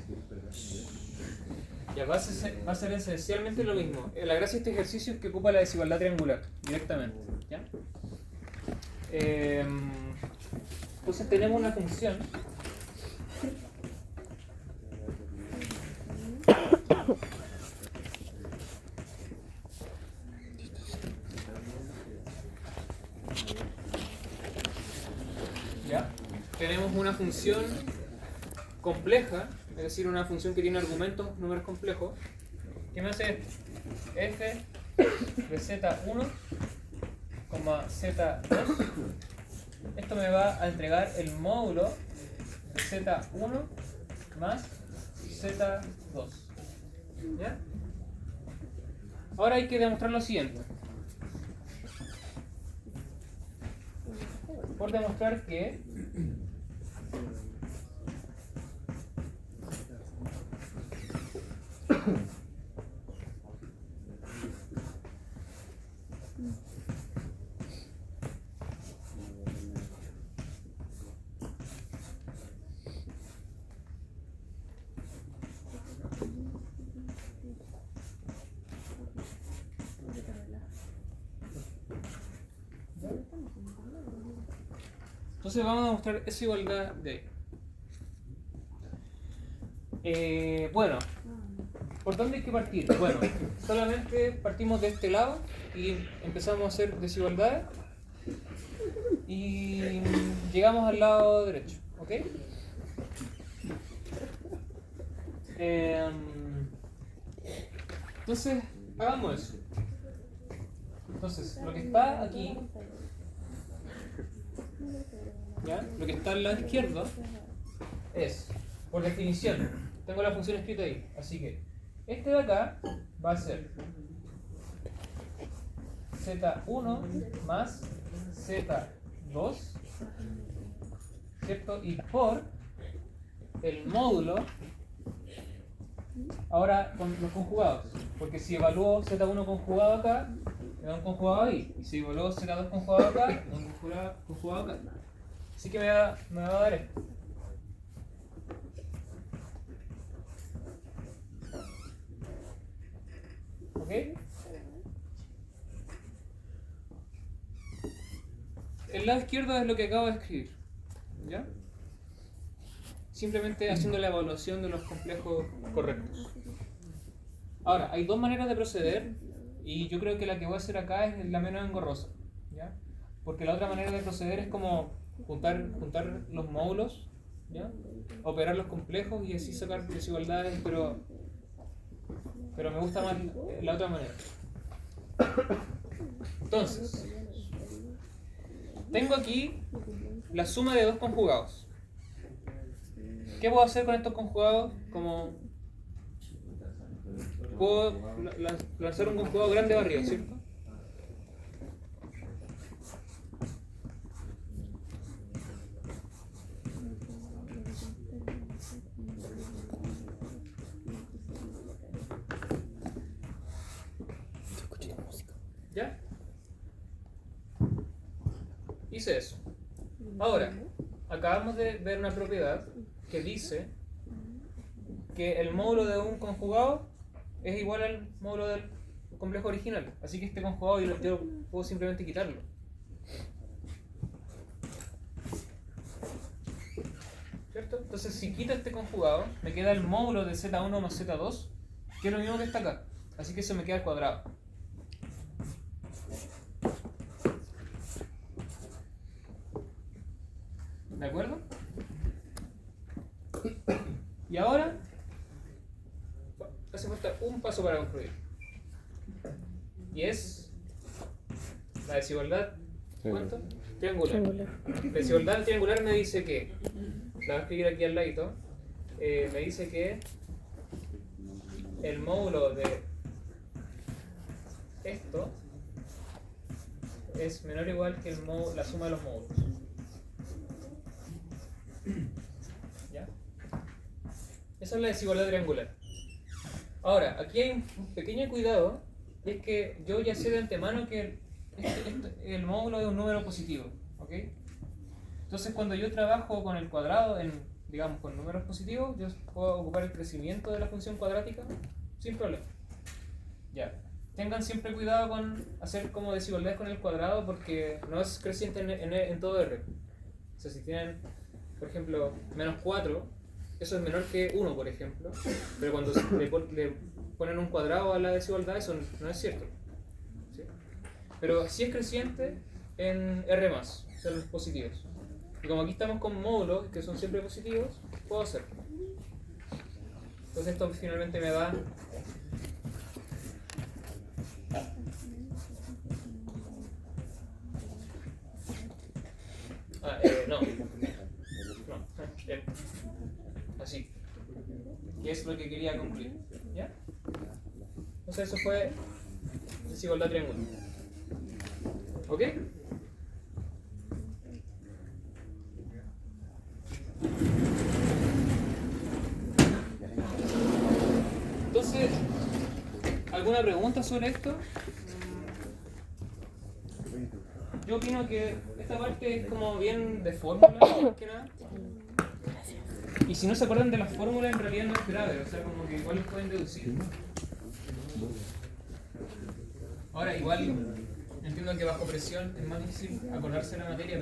Ya, va a ser esencialmente lo mismo. La gracia de este ejercicio es que ocupa la desigualdad triangular directamente. ¿Ya? Entonces tenemos una función ¿ya? Tenemos una función compleja, es decir, una función que tiene argumentos, números complejos, que me hace f de z1, z2. Esto me va a entregar el módulo de z1 más z2. ¿Ya? Ahora hay que demostrar lo siguiente. por demostrar que entonces vamos a demostrar esa igualdad de ahí. Bueno, ¿por dónde hay que partir? Bueno, solamente partimos de este lado y empezamos a hacer desigualdades y llegamos al lado derecho, ¿ok? Entonces, hagamos eso. Entonces, lo que está aquí, ¿ya? Lo que está al lado izquierdo es, por definición, tengo la función escrita ahí, así que este de acá va a ser z1 más z2, ¿cierto? Y por el módulo, ahora con los conjugados, porque si evalúo z1 conjugado acá, me da un conjugado ahí, y si evalúo z2 conjugado acá, me da un conjugado acá. Así que me va a dar esto. ¿Ok? El lado izquierdo es lo que acabo de escribir, ¿ya? Simplemente haciendo la evaluación de los complejos correctos. Ahora, hay dos maneras de proceder y yo creo que la que voy a hacer acá es la menos engorrosa, ¿ya? Porque la otra manera de proceder es como juntar los módulos, ¿ya? Operar los complejos y así sacar desigualdades, pero me gusta más la otra manera. Entonces, tengo aquí la suma de dos conjugados. ¿Qué puedo hacer con estos conjugados? Como puedo lanzar un conjugado grande barrido, ¿cierto? ¿Ya? Hice eso. Ahora, acabamos de ver una propiedad que dice que el módulo de un conjugado es igual al módulo del complejo original. Así que este conjugado yo puedo simplemente quitarlo. ¿Cierto? Entonces si quito este conjugado, me queda el módulo de z1 más z2, que es lo mismo que está acá. Así que se me queda al cuadrado. ¿De acuerdo? Y ahora hace falta un paso para concluir. Y es la desigualdad, ¿cuánto? Triangular. La desigualdad triangular me dice que, la voy a escribir aquí al ladito, me dice que el módulo de esto es menor o igual que la suma de los módulos. ¿Ya? Esa es la desigualdad triangular. Ahora, aquí hay un pequeño cuidado, y es que yo ya sé de antemano que el módulo es un número positivo, ¿ok? Entonces cuando yo trabajo con el cuadrado, digamos con números positivos, yo puedo ocupar el crecimiento de la función cuadrática sin problema. Ya. Tengan siempre cuidado con hacer como desigualdades con el cuadrado porque no es creciente en todo R. O sea, si tienen, por ejemplo, menos 4, eso es menor que 1, por ejemplo, pero cuando le ponen un cuadrado a la desigualdad, eso no es cierto. ¿Sí? Pero sí es creciente en R+, o sea, los positivos. Y como aquí estamos con módulos que son siempre positivos, puedo hacerlo. Entonces esto finalmente me da así. Y es lo que quería concluir. ¿Ya? Entonces eso fue desigualdad triangular. ¿Ok? ¿Alguna pregunta sobre esto? Yo opino que esta parte es como bien de fórmula, más que nada. Y si no se acuerdan de las fórmulas, en realidad no es grave, o sea, como que igual los pueden deducir. Ahora, igual entiendo que bajo presión es más difícil acordarse de la materia,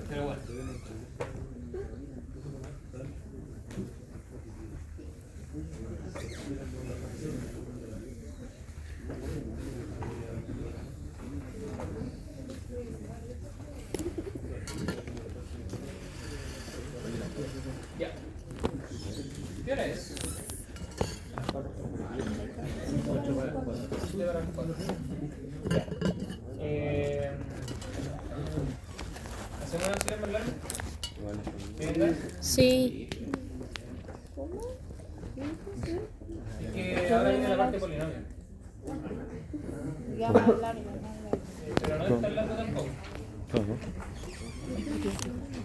pero bueno. Ya. ¿Qué hora es? ¿Hacemos una silla más larga? ¿Quieren Sí. Es que ahora viene la parte de polinomio. Ya más largo, Pero no es tan largo tampoco. Ajá.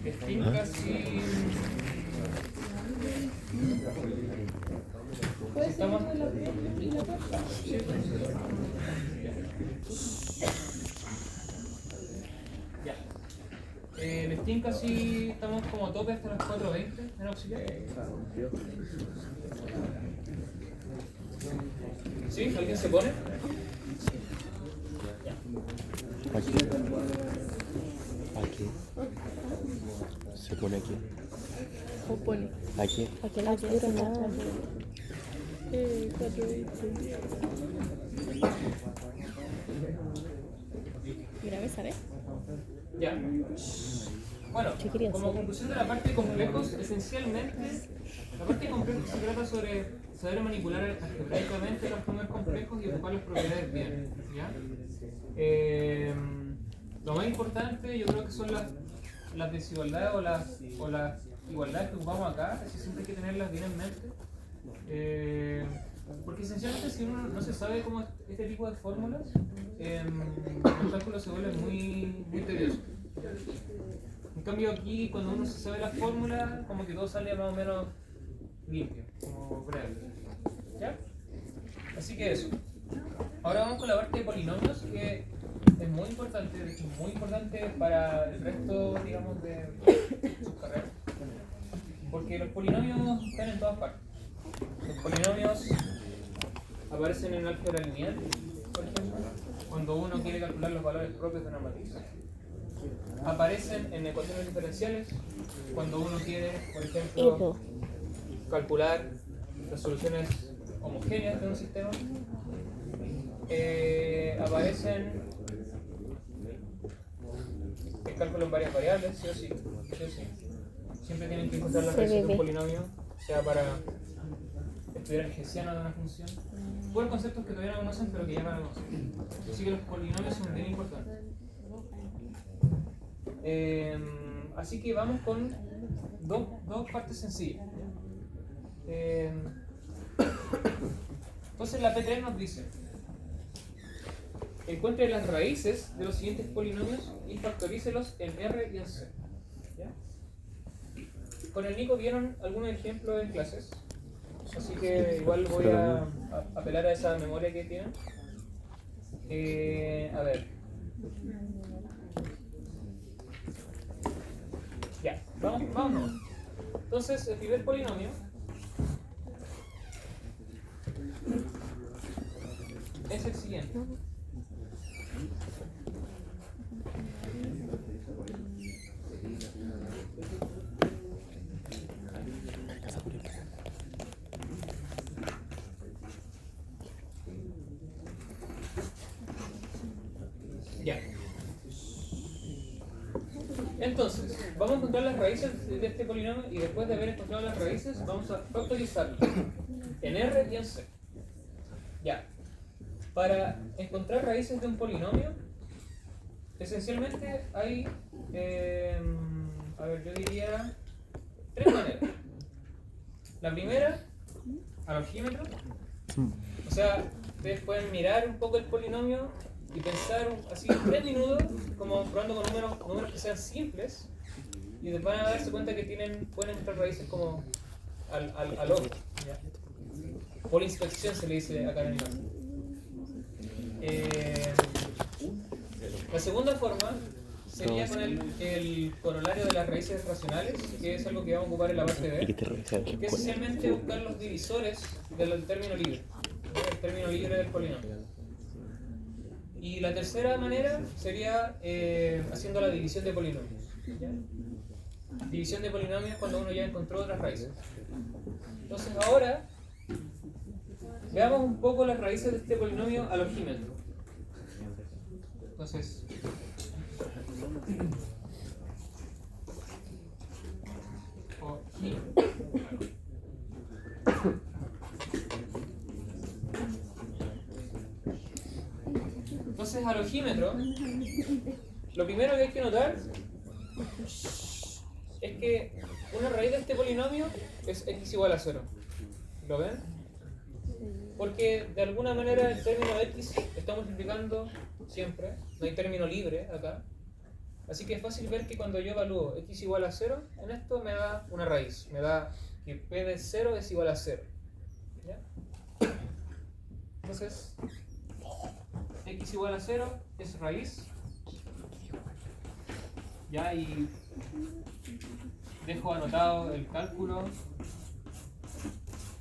Estoy casi... ¿Puedes Estamos... seguir la primera y la cuarta? Ya. El Steam casi estamos como a tope hasta las 4:20 en auxiliar. ¿Sí? ¿Alguien se pone? Aquí. Aquí. Se pone aquí. O pone. Aquí. Aquí en la altura nada. Mira, me sale. Ya. Bueno, ¿Qué quería como hacer? conclusión de la parte de complejos, esencialmente, la parte de complejos se trata sobre saber manipular algebraicamente los números complejos y ocupar las propiedades bien. ¿Ya? Lo más importante yo creo que son las desigualdades o las igualdades que ocupamos acá, así siempre hay que tenerlas bien en mente. Porque esencialmente si uno no se sabe cómo este tipo de fórmulas, los cálculos se vuelven muy, muy tediosos. En cambio aquí cuando uno se sabe la fórmula, como que todo sale más o menos limpio, como breve. ¿Ya? Así que eso. Ahora vamos con la parte de polinomios, que es muy importante, de hecho muy importante para el resto, digamos, de sus carreras. Porque los polinomios están en todas partes. Los polinomios aparecen en álgebra lineal, por ejemplo, cuando uno quiere calcular los valores propios de una matriz. Aparecen en ecuaciones diferenciales, cuando uno quiere, por ejemplo, calcular las soluciones homogéneas de un sistema. Aparecen el cálculo en varias variables, sí o sí. Sí o sí. Siempre tienen que encontrar la raíz de un polinomio, sea para estudiar el hessiano de una función. Buenos conceptos que todavía no conocen, pero que ya van a conocer. Así que los polinomios son bien importantes. Así que vamos con dos partes sencillas. Entonces la P3 nos dice: encuentre las raíces de los siguientes polinomios y factorícelos en R y en C. ¿Ya? Con el Nico vieron algunos ejemplos en clases, así que igual voy a apelar a esa memoria que tienen. A ver. Ya, vamos. Entonces, el primer polinomio es el siguiente. Ya. Entonces, vamos a encontrar las raíces de este polinomio y después de haber encontrado las raíces, vamos a factorizarlo en R y en C. Ya. Para encontrar raíces de un polinomio, esencialmente hay, yo diría, tres maneras. La primera, algímetro. O sea, ustedes pueden mirar un poco el polinomio y pensar así 3 minutos, como probando con números que sean simples, y van a darse cuenta que pueden encontrar raíces como al ojo. ¿Ya? Por inspección se le dice acá en el caso. La segunda forma sería con el corolario de las raíces racionales, que es algo que vamos a ocupar en la parte Y que B, te revisan que es esencialmente buscar los divisores del término libre, ¿no? El término libre del polinomio. Y la tercera manera sería haciendo la división de polinomios. ¿Ya? División de polinomios cuando uno ya encontró otras raíces. Entonces ahora veamos un poco las raíces de este polinomio al ojímetro. Entonces, entonces al ojímetro, lo primero que hay que notar es que una raíz de este polinomio es x igual a 0. ¿Lo ven? Porque de alguna manera el término x está multiplicando siempre, no hay término libre acá. Así que es fácil ver que cuando yo evalúo x igual a 0, en esto me da una raíz, me da que p de 0 es igual a 0. ¿Ya? Entonces, x igual a 0 es raíz. Ya, y dejo anotado el cálculo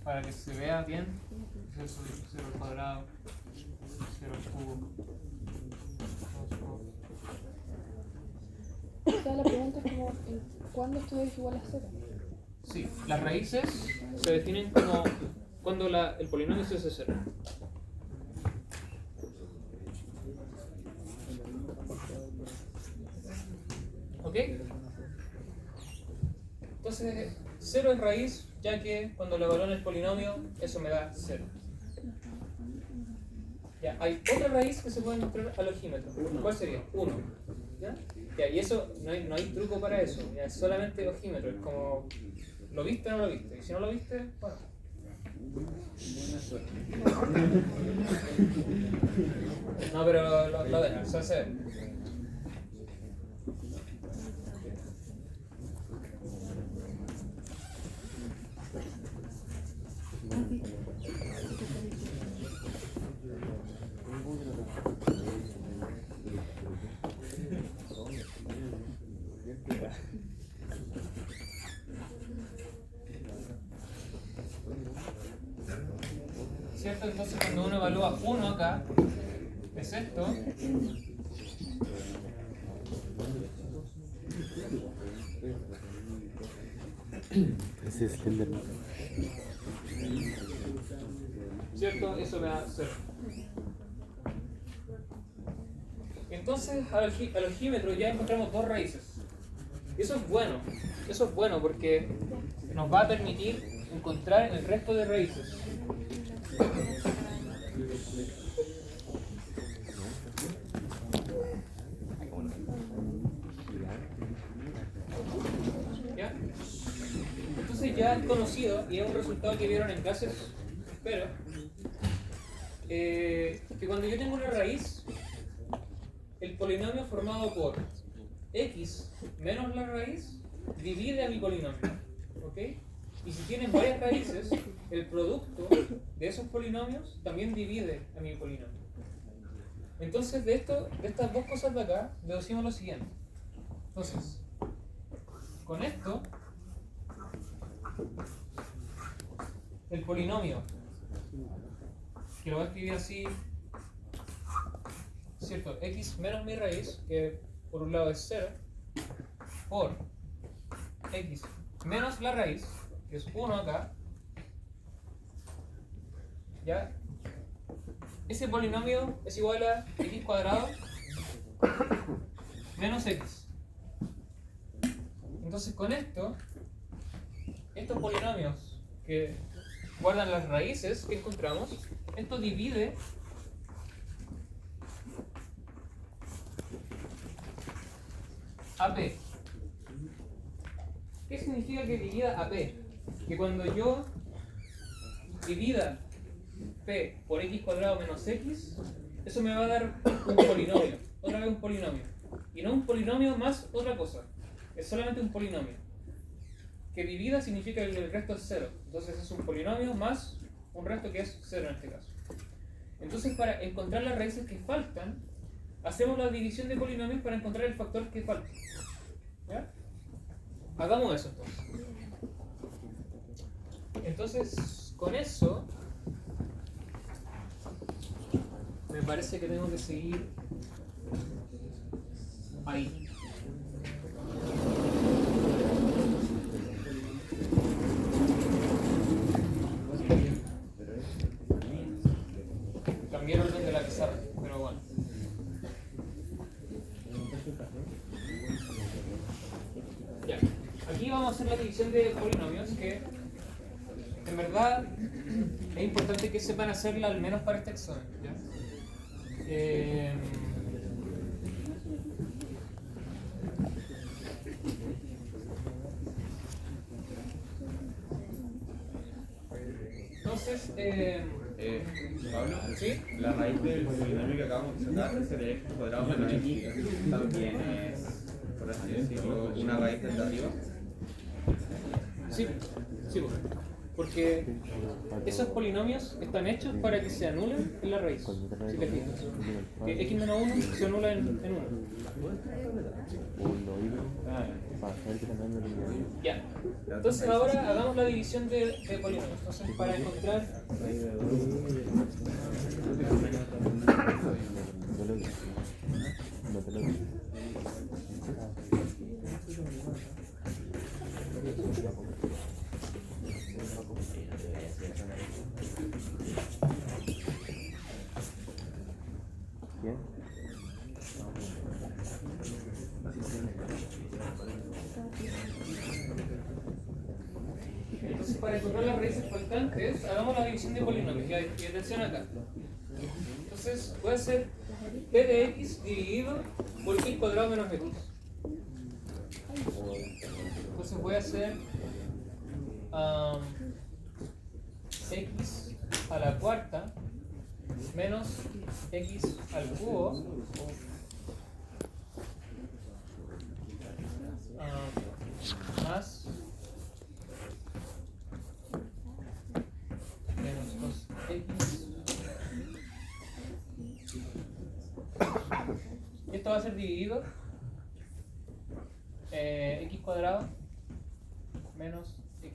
para que se vea bien. 0 al cuadrado, 0 al cubo, 2 O sea, la pregunta es como, ¿cuándo esto es igual a 0? Sí, las raíces se definen como cuando el polinomio es de 0. ¿Ok? Entonces, 0 es raíz, ya que cuando lo evalúo en el polinomio, eso me da 0. Ya, hay otra raíz que se puede encontrar al ojímetro. ¿Cuál sería? 1. ¿Ya? Ya, y eso, no hay truco para eso. Ya, es solamente ojímetro. Es como, ¿lo viste o no lo viste? Y si no lo viste, bueno. No, pero lo dejas, se hace. ¿Cierto? Entonces cuando uno evalúa 1 acá, es esto. Ese es Slenderman. ¿Cierto? Eso me da 0. Entonces al ojímetro ya encontramos dos raíces. Eso es bueno. Eso es bueno porque nos va a permitir encontrar el resto de raíces. ¿Ya? Entonces ya es conocido y es un resultado que vieron en clases, espero, que cuando yo tengo una raíz, el polinomio formado por x menos la raíz divide a mi polinomio. ¿Ok? Y si tienen varias raíces, el producto de esos polinomios también divide a mi polinomio. Entonces de estas dos cosas de acá, deducimos lo siguiente. Entonces, con esto, el polinomio, que lo voy a escribir así, ¿cierto? X menos mi raíz, que por un lado es 0, por x menos la raíz, que es 1 acá, ¿ya? Ese polinomio es igual a x cuadrado menos x. Entonces con esto, estos polinomios que guardan las raíces que encontramos, esto divide a p. ¿Qué significa que divida a p? Que cuando yo divida p por x cuadrado menos x, eso me va a dar un polinomio, otra vez un polinomio. Y no un polinomio más otra cosa, es solamente un polinomio. Que divida significa que el resto es 0, entonces es un polinomio más un resto que es 0 en este caso. Entonces, para encontrar las raíces que faltan, hacemos la división de polinomios para encontrar el factor que falta. ¿Ya? Hagamos eso entonces. Entonces, con eso, me parece que tengo que seguir ahí. Cambié el orden de la pizarra, pero bueno. Ya, aquí vamos a hacer la división de polinomios que en verdad es importante que sepan hacerla al menos para este examen. ¿Ya? Entonces, Pablo, ¿sí? la raíz del polinomio que acabamos de sacar, sería x cuadrado menos x, también es, por así decirlo, una raíz desde arriba. Sí, sí, porque esos polinomios están hechos para que se anulen en la raíz. Si te fijas. Que x menos 1 se anula en 1. Ya. Entonces ahora hagamos la división de polinomios. Entonces para encontrar Bien. Entonces, para encontrar las raíces faltantes, hagamos la división de polinomios. Y atención acá. Entonces, voy a hacer p de x dividido por x cuadrado menos x. Entonces, voy a hacer x a la cuarta menos x al cubo más menos 2x. Esto va a ser dividido x cuadrado menos x.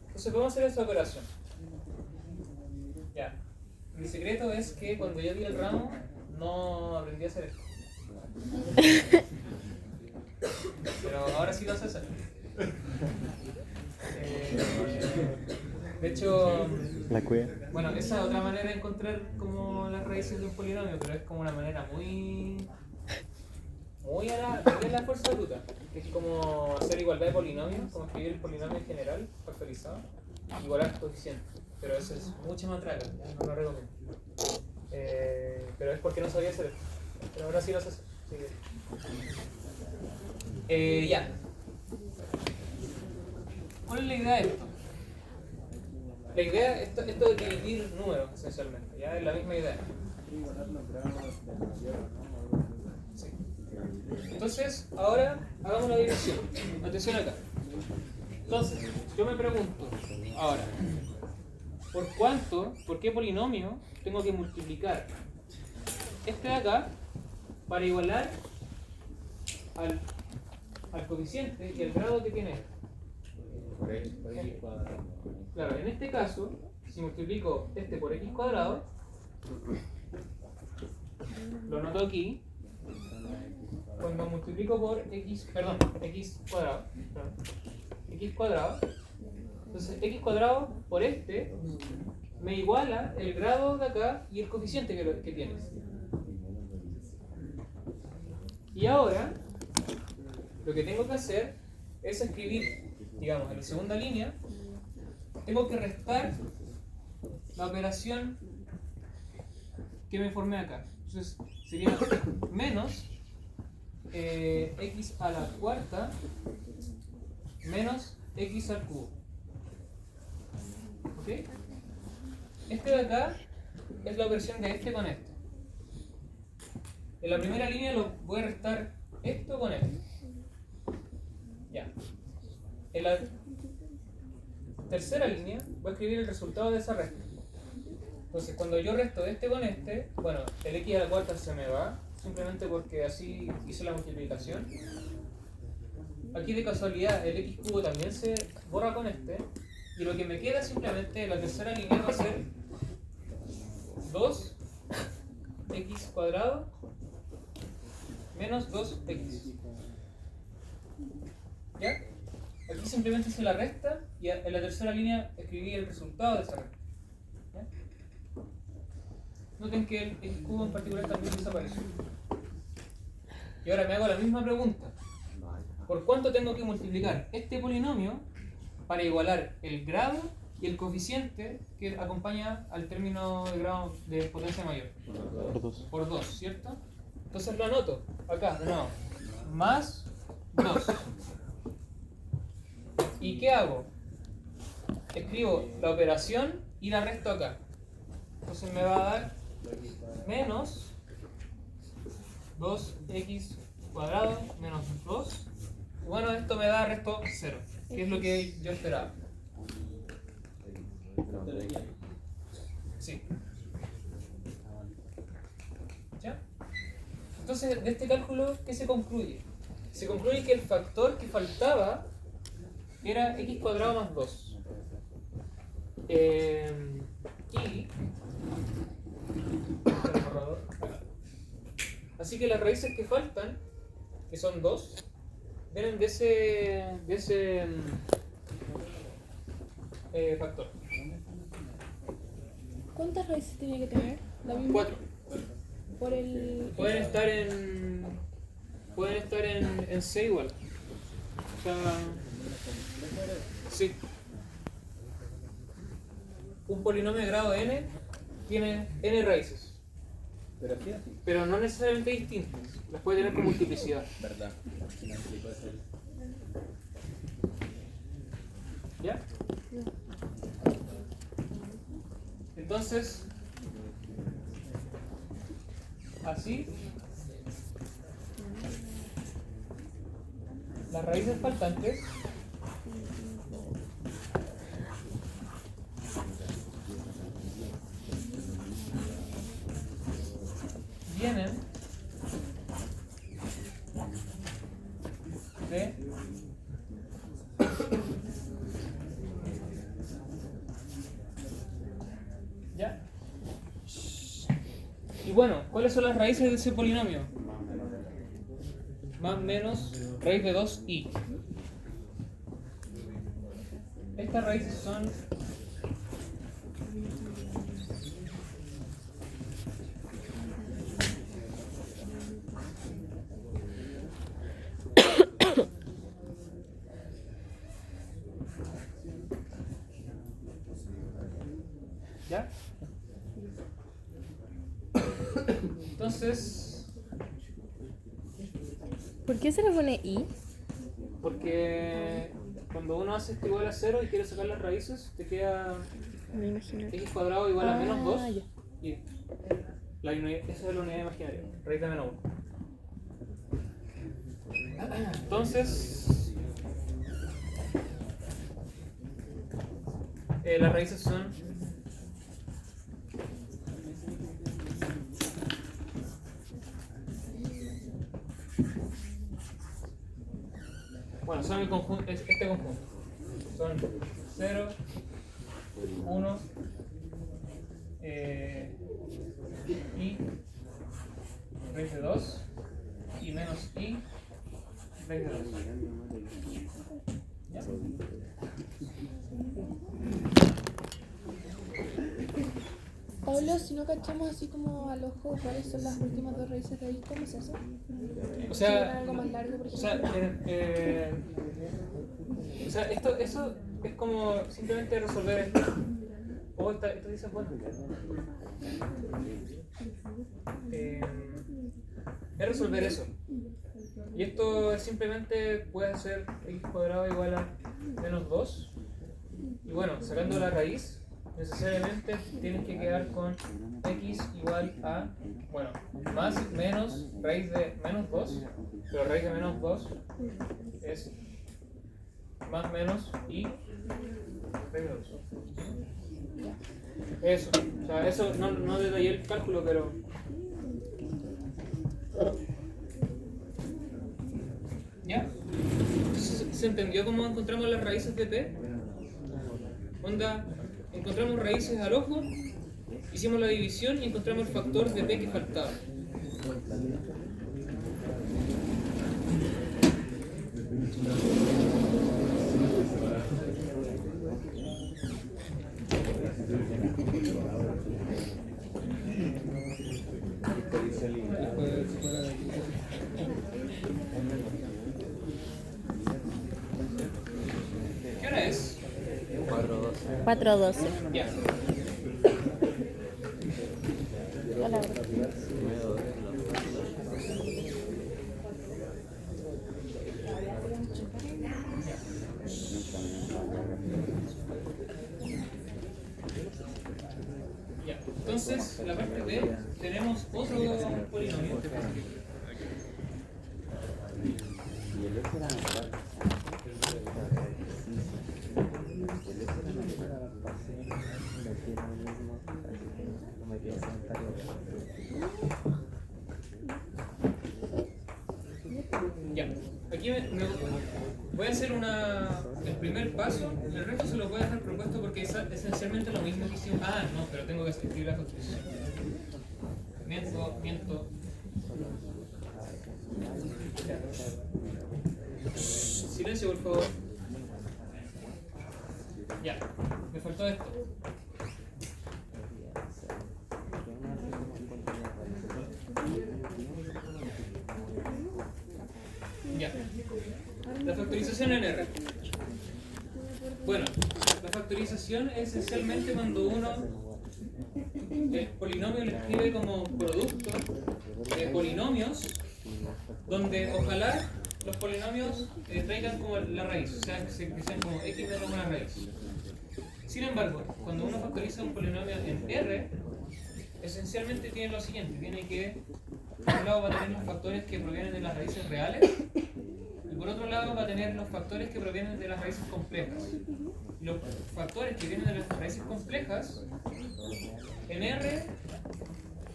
Entonces vamos a hacer esa operación. Ya. Mi secreto es que cuando yo di el ramo no aprendí a hacer esto. Pero ahora sí lo sé hacer. De hecho, La cueva. bueno, esa es otra manera de encontrar como las raíces de un polinomio, pero es como una manera muy a la fuerza bruta. Es como hacer igualdad de polinomios, como escribir el polinomio en general, factorizado, igualar coeficientes. Pero eso es mucha matraca, no lo recomiendo. Pero es porque no sabía hacer esto. Pero ahora sí lo sé hacer. Así que... ya. ¿Cuál es la idea de esto? La idea, esto de dividir números, esencialmente, ya es la misma idea. Sí. Entonces, ahora hagamos la división. Atención acá. Entonces, yo me pregunto, ahora, por qué polinomio tengo que multiplicar este de acá para igualar al coeficiente y el grado que tiene este? Claro, en este caso, si multiplico este por x cuadrado, lo noto aquí, cuando multiplico por x cuadrado, entonces x cuadrado por este me iguala el grado de acá y el coeficiente que tienes. Y ahora, lo que tengo que hacer es escribir, digamos, en la segunda línea, tengo que restar la operación que me formé acá. Entonces sería menos x a la cuarta menos x al cubo. ¿Ok? Este de acá es la operación de este con este. En la primera línea lo voy a restar esto con esto. Ya. tercera línea voy a escribir el resultado de esa resta. Entonces, cuando yo resto este con este, bueno, el x a la cuarta se me va, simplemente porque así hice la multiplicación. Aquí de casualidad el x cubo también se borra con este, y lo que me queda simplemente, la tercera línea va a ser 2x cuadrado menos 2x. ¿Ya? Aquí simplemente hice la resta y en la tercera línea escribí el resultado de esa resta. ¿Ya? Noten que el x cubo en particular también desapareció. Y ahora me hago la misma pregunta. ¿Por cuánto tengo que multiplicar este polinomio para igualar el grado y el coeficiente que acompaña al término de grado de potencia mayor? Por 2. Por 2, ¿cierto? Entonces lo anoto acá, de nuevo. Más 2. ¿Y qué hago? Escribo la operación y la resto acá. Entonces me va a dar menos 2x cuadrado menos 2. Bueno, esto me da resto 0, que es lo que yo esperaba. Sí. ¿Ya? Entonces, de este cálculo, ¿qué se concluye? Se concluye que el factor que faltaba era x cuadrado más 2. Y... Así que las raíces que faltan, que son 2, vienen de ese factor. ¿Cuántas raíces tiene que tener? La misma. 4. Por el. Pueden estar en C igual. O sea, sí. Un polinomio de grado n tiene n raíces. Pero no necesariamente distintas. Las puede tener con multiplicidad. ¿Verdad? ¿Ya? Entonces, así, las raíces faltantes vienen de ¿ya? Y bueno, ¿cuáles son las raíces de ese polinomio? Más menos raíz de 2i. Estas raíces son ¿ya? Entonces, ¿Por qué se le pone i? porque cuando uno hace esto igual a 0 y quiere sacar las raíces, te queda Me imagino. x cuadrado igual a menos 2. Ya. Y esa es la unidad imaginaria, raíz de menos 1. Entonces, las raíces son bueno, son el conjunto, este conjunto. Son 0, 1, i raíz de 2 y menos i raíz de 2. ¿Ya? Pablo, si no cachamos así como al ojo cuáles son las últimas dos raíces de ahí, ¿cómo se hace? O Si era sea, algo más largo, por o sea, ejemplo. eso es como simplemente resolver esto. Esto dice bueno. Es resolver eso. Y esto simplemente puede ser x cuadrado igual a menos 2. Y bueno, sacando la raíz, necesariamente tienes que quedar con x igual a, bueno, más menos raíz de menos 2, pero raíz de menos 2 es más menos y Regla 2. Eso. O sea, eso no detallé el cálculo, pero... ¿Ya? ¿Se entendió cómo encontramos las raíces de P? Onda, encontramos raíces al ojo, hicimos la división y encontramos el factor de P que faltaba. ¿Qué hora es? 4:12. Ya. Hola. Ya. Entonces, en la parte B tenemos otro polinomio. Ya, aquí voy a hacer el primer paso, el resto se lo voy a dejar propuesto porque es esencialmente lo mismo que hicimos. Ah, no, pero tengo que escribir la factorización. Miento. Silencio, por favor. Ya, me faltó esto. Ya. La factorización en R. Bueno, la factorización es esencialmente cuando uno el polinomio lo escribe como producto de polinomios donde ojalá los polinomios traigan como la raíz, o sea, que sean como x menos una raíz. Sin embargo, cuando uno factoriza un polinomio en R, esencialmente tiene lo siguiente, tiene que por un lado va a tener los factores que provienen de las raíces reales y por otro lado va a tener los factores que provienen de las raíces complejas. Los factores que vienen de las raíces complejas en R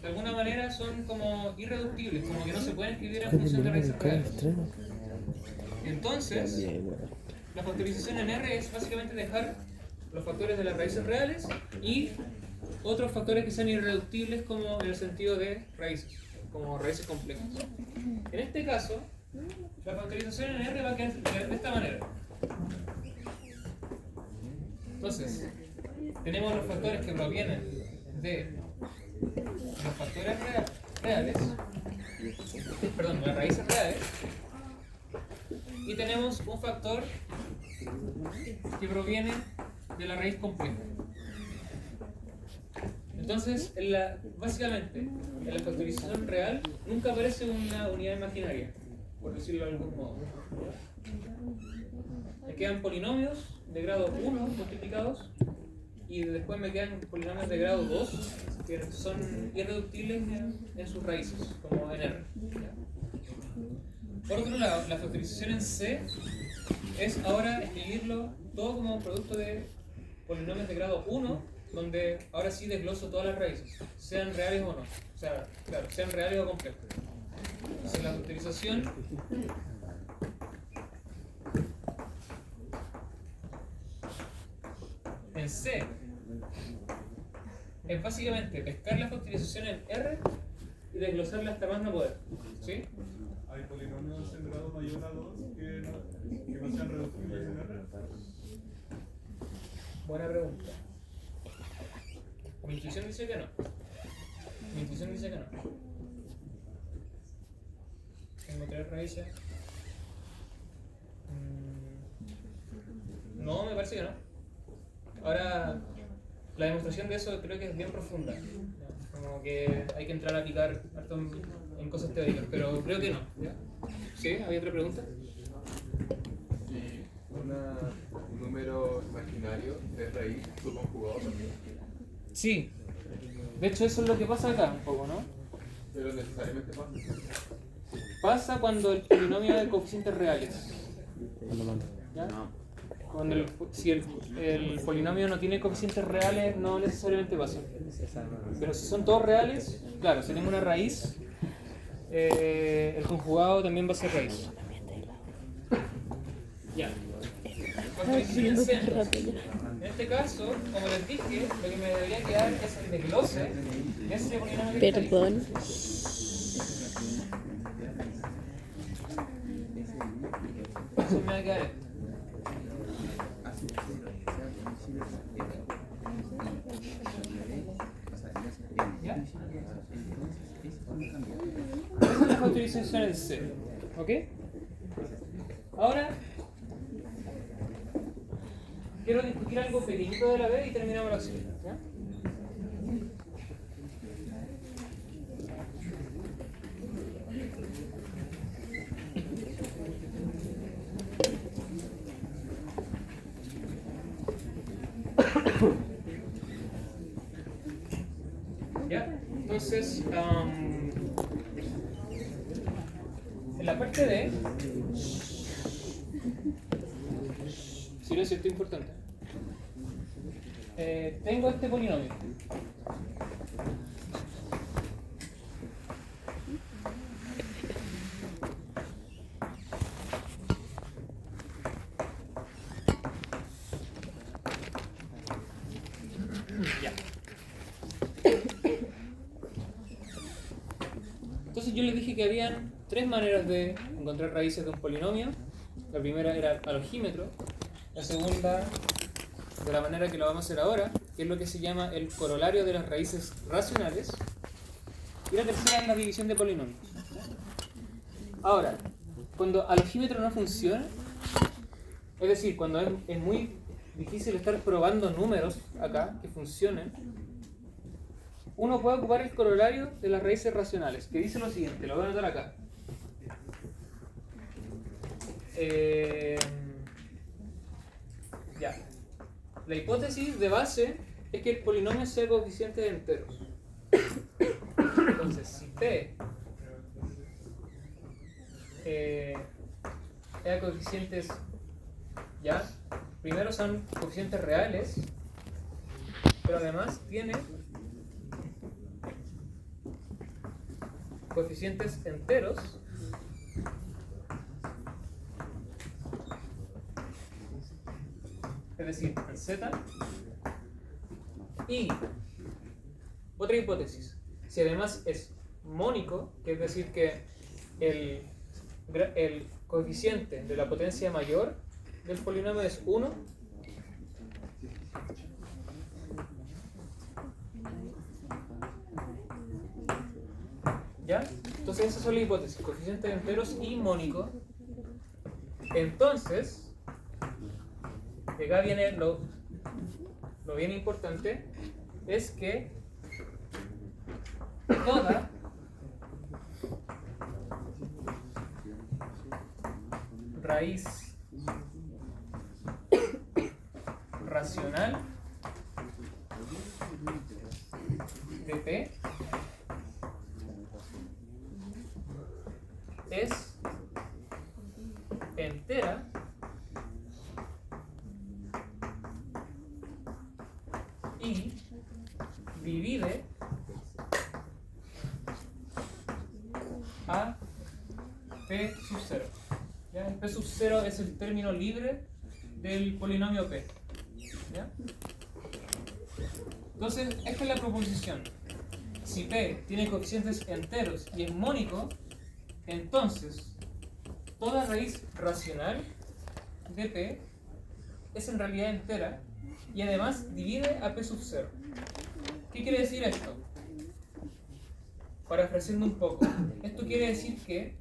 de alguna manera son como irreductibles, como que no se pueden escribir en función de raíces reales. Entonces, la factorización en R es básicamente dejar los factores de las raíces reales y otros factores que sean irreductibles como en el sentido de raíces, como raíces complejas. En este caso, la factorización en R va a quedar de esta manera. Entonces, tenemos los factores que provienen de los factores reales, perdón, las raíces reales, y tenemos un factor que proviene de la raíz compleja. Entonces, básicamente, en la factorización real nunca aparece una unidad imaginaria, por decirlo de algún modo. Me quedan polinomios de grado 1 multiplicados y después me quedan polinomios de grado 2 que son irreductibles en sus raíces, como en R. Por otro lado, la factorización en C es ahora escribirlo todo como un producto de polinomios de grado 1, donde ahora sí desgloso todas las raíces, sean reales o no. O sea, claro, sean reales o complejas. Entonces la factorización en C es básicamente pescar la factorización en R y desglosarla hasta más no poder. ¿Sí? ¿Hay polinomios en grado mayor a 2 que no sean reducibles en R? Buena pregunta. Mi intuición dice que no. Tengo 3 raíces. No, me parece que no. Ahora, la demostración de eso creo que es bien profunda. Como que hay que entrar a picar harto en cosas teóricas, pero creo que no. ¿Ya? ¿Sí? ¿Había otra pregunta? ¿Y un número imaginario de raíz subconjugado también? Sí. De hecho, eso es lo que pasa acá un poco, ¿no? Pero necesariamente pasa. Pasa cuando el polinomio de coeficientes reales. ¿Ya? Cuando si el polinomio no tiene coeficientes reales, no necesariamente pasa. Pero si son todos reales, claro, si tengo una raíz, el conjugado también va a ser raíz. Ya. En este caso, como les dije, lo que me debería quedar es el desglose de ese polinomio que está ahí. Perdón. Entonces me va a quedar esto. ¿Ya? Esa es la factorización en C. ¿Ok? Ahora quiero discutir algo pequeñito de la B y terminamos la serie. ¿Ya? ¿Ya? Entonces, en la parte D, silencio, esto es importante. Tengo este polinomio. Ya. Entonces yo les dije que habían tres maneras de encontrar raíces de un polinomio. La primera era alogímetro, la segunda de la manera que lo vamos a hacer ahora, que es lo que se llama el corolario de las raíces racionales, y la tercera es la división de polinomios. Ahora, cuando alogímetro no funciona, es decir, cuando es muy difícil estar probando números acá que funcionen, uno puede ocupar el corolario de las raíces racionales, que dice lo siguiente, lo voy a anotar acá. Ya. La hipótesis de base es que el polinomio sea coeficiente de enteros. Entonces, si P es coeficientes, ya, primero son coeficientes reales, pero además tiene coeficientes enteros, es decir, en Z. Y otra hipótesis, si además es mónico, que es decir que el coeficiente de la potencia mayor del polinomio es 1, ¿ya? Entonces esas son las hipótesis, coeficiente de enteros y mónico. Entonces, de acá viene lo bien importante, es que toda raíz racional de P es entera y divide a P sub 0. ¿Ya? P sub 0 es el término libre del polinomio P. ¿Ya? Entonces, esta es la proposición. Si P tiene coeficientes enteros y es mónico, entonces toda raíz racional de P es en realidad entera y además divide a P sub 0. ¿Qué quiere decir esto? Parafraseando un poco, esto quiere decir que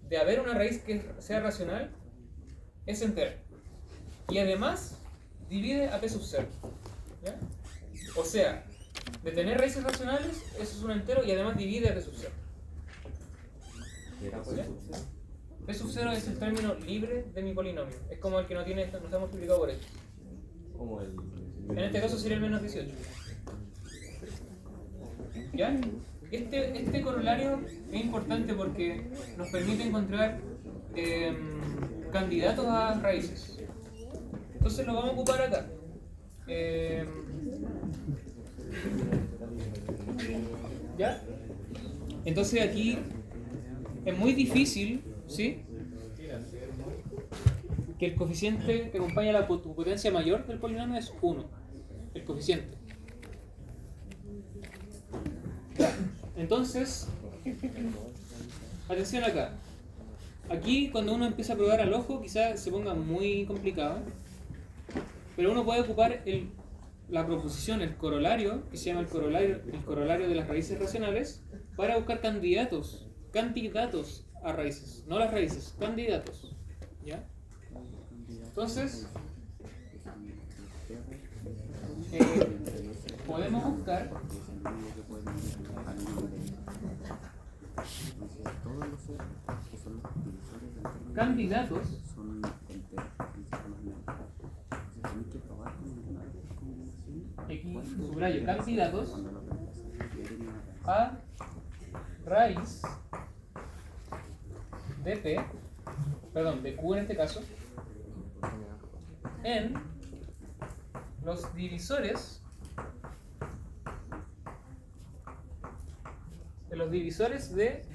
de haber una raíz que sea racional, es entera. Y además divide a P sub 0. ¿Ya? O sea, de tener raíces racionales, eso es un entero y además divide a P sub 0. ¿Ya? P sub 0 es el término libre de mi polinomio. Es como el que no tiene, no está multiplicado por x. Como En este caso sería el menos 18. ¿Ya? Este corolario es importante porque nos permite encontrar candidatos a raíces. Entonces lo vamos a ocupar acá. ¿Ya? Entonces aquí es muy difícil, ¿sí?, que el coeficiente que acompaña la potencia mayor del polinomio es 1. El coeficiente. Ya. Entonces, atención acá. Aquí cuando uno empieza a probar al ojo quizás se ponga muy complicado, pero uno puede ocupar la proposición, el corolario, que se llama el corolario de las raíces racionales, para buscar candidatos a raíces, no las raíces, candidatos. ¿Ya? Entonces, podemos buscar candidatos aquí subrayo candidatos a raíz de P, perdón, de Q en este caso, en los divisores de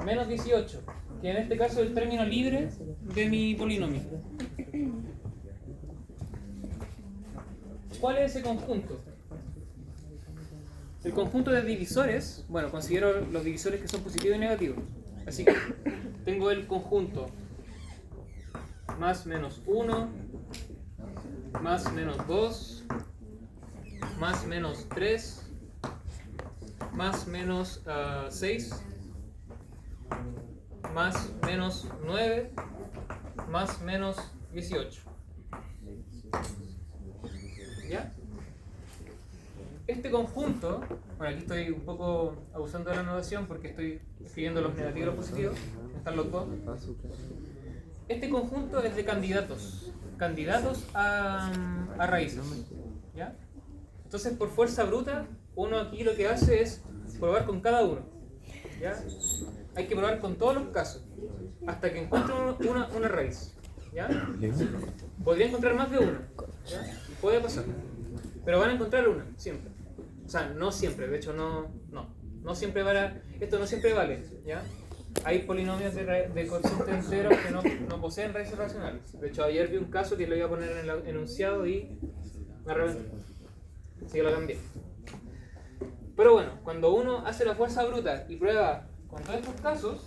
menos 18, que en este caso es el término libre de mi polinomio. ¿Cuál es ese conjunto? El conjunto de divisores, bueno, considero los divisores que son positivos y negativos. Así que tengo el conjunto más menos 1, más menos 2, más menos 3, más menos 6, más menos 9, más menos 18. ¿Ya? Este conjunto, bueno, aquí estoy un poco abusando de la notación porque estoy escribiendo los negativos y los positivos, están los dos. Este conjunto es de candidatos a raíces. ¿Ya? Entonces, por fuerza bruta, uno aquí lo que hace es probar con cada uno. ¿Ya? Hay que probar con todos los casos hasta que encuentre una raíz. ¿Ya? Podría encontrar más de una. ¿Ya? Puede pasar. Pero van a encontrar una, siempre. O sea, no siempre, de hecho no siempre vale. Esto no siempre vale. ¿Ya? Hay polinomios de cociente enteros que no poseen raíces racionales. De hecho, ayer vi un caso que lo iba a poner en el enunciado y me arrepenté. Así que lo cambié. Pero bueno, cuando uno hace la fuerza bruta y prueba con todos estos casos,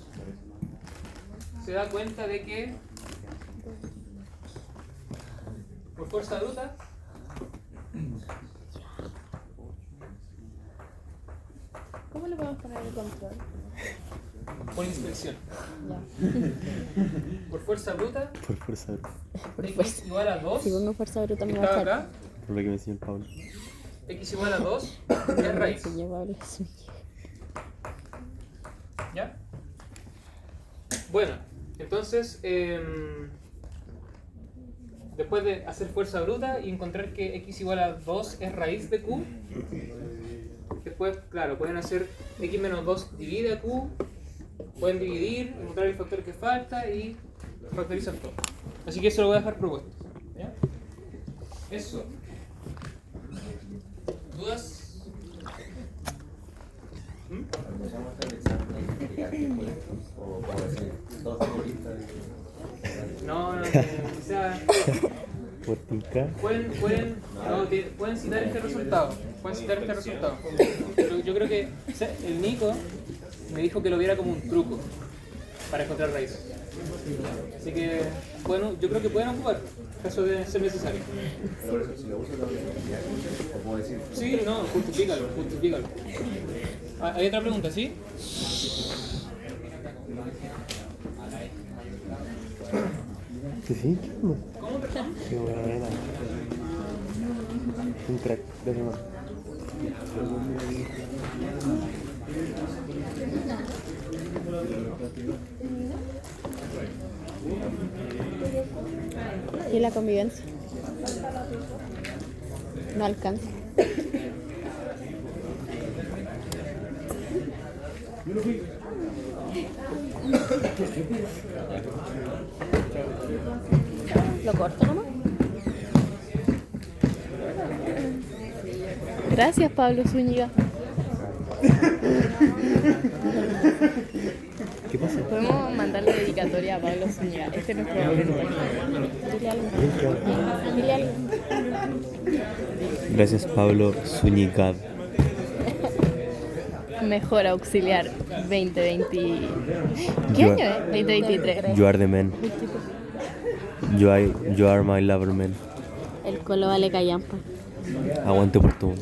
se da cuenta de que por fuerza bruta ¿Cómo le podemos poner el control? por inspección. Ya. Por fuerza bruta, Por fuerza, Por x fuerza. igual a 2, Si pongo fuerza bruta me va a estaba echar. acá, por lo que me enseñó el Pablo. x igual a 2 es raíz. Se lleva a la suya. ¿Ya? Bueno, entonces, después de hacer fuerza bruta y encontrar que x igual a 2 es raíz de q, después, claro, pueden hacer x menos 2 divide a q, pueden dividir, encontrar el factor que falta y factorizar todo. Así que eso lo voy a dejar propuesto. ¿Ya? Eso. ¿Dudas? Empezamos a hacer el examen y explicar qué fue esto. O decir, todos tenemos lista de... No, o sea, Por tinca. pueden citar este resultado. Pero yo creo que el Nico me dijo que lo viera como un truco para encontrar raíces. Así que, bueno, yo creo que pueden ocupar, en caso de ser necesario. Pero por eso, si lo uso en la universidad, o puedo decir... Sí, no, justifícalo. Hay otra pregunta, ¿sí? Sí. ¿Cómo, perdón? Qué buena. Un crack de semana. Y la convivencia. No alcanza. Lo corto nomás. Gracias, Pablo Zúñiga. ¿Qué pasa? Podemos mandarle dedicatoria a Pablo Zúñiga. Este es nuestro auditor. Dile algo. Dile algo. Gracias, Pablo Zúñiga. Mejor auxiliar 2020. ¿Qué Yo- año es? 2023. You are the man. You are my lover man. El colo vale callampa. Aguante por tu.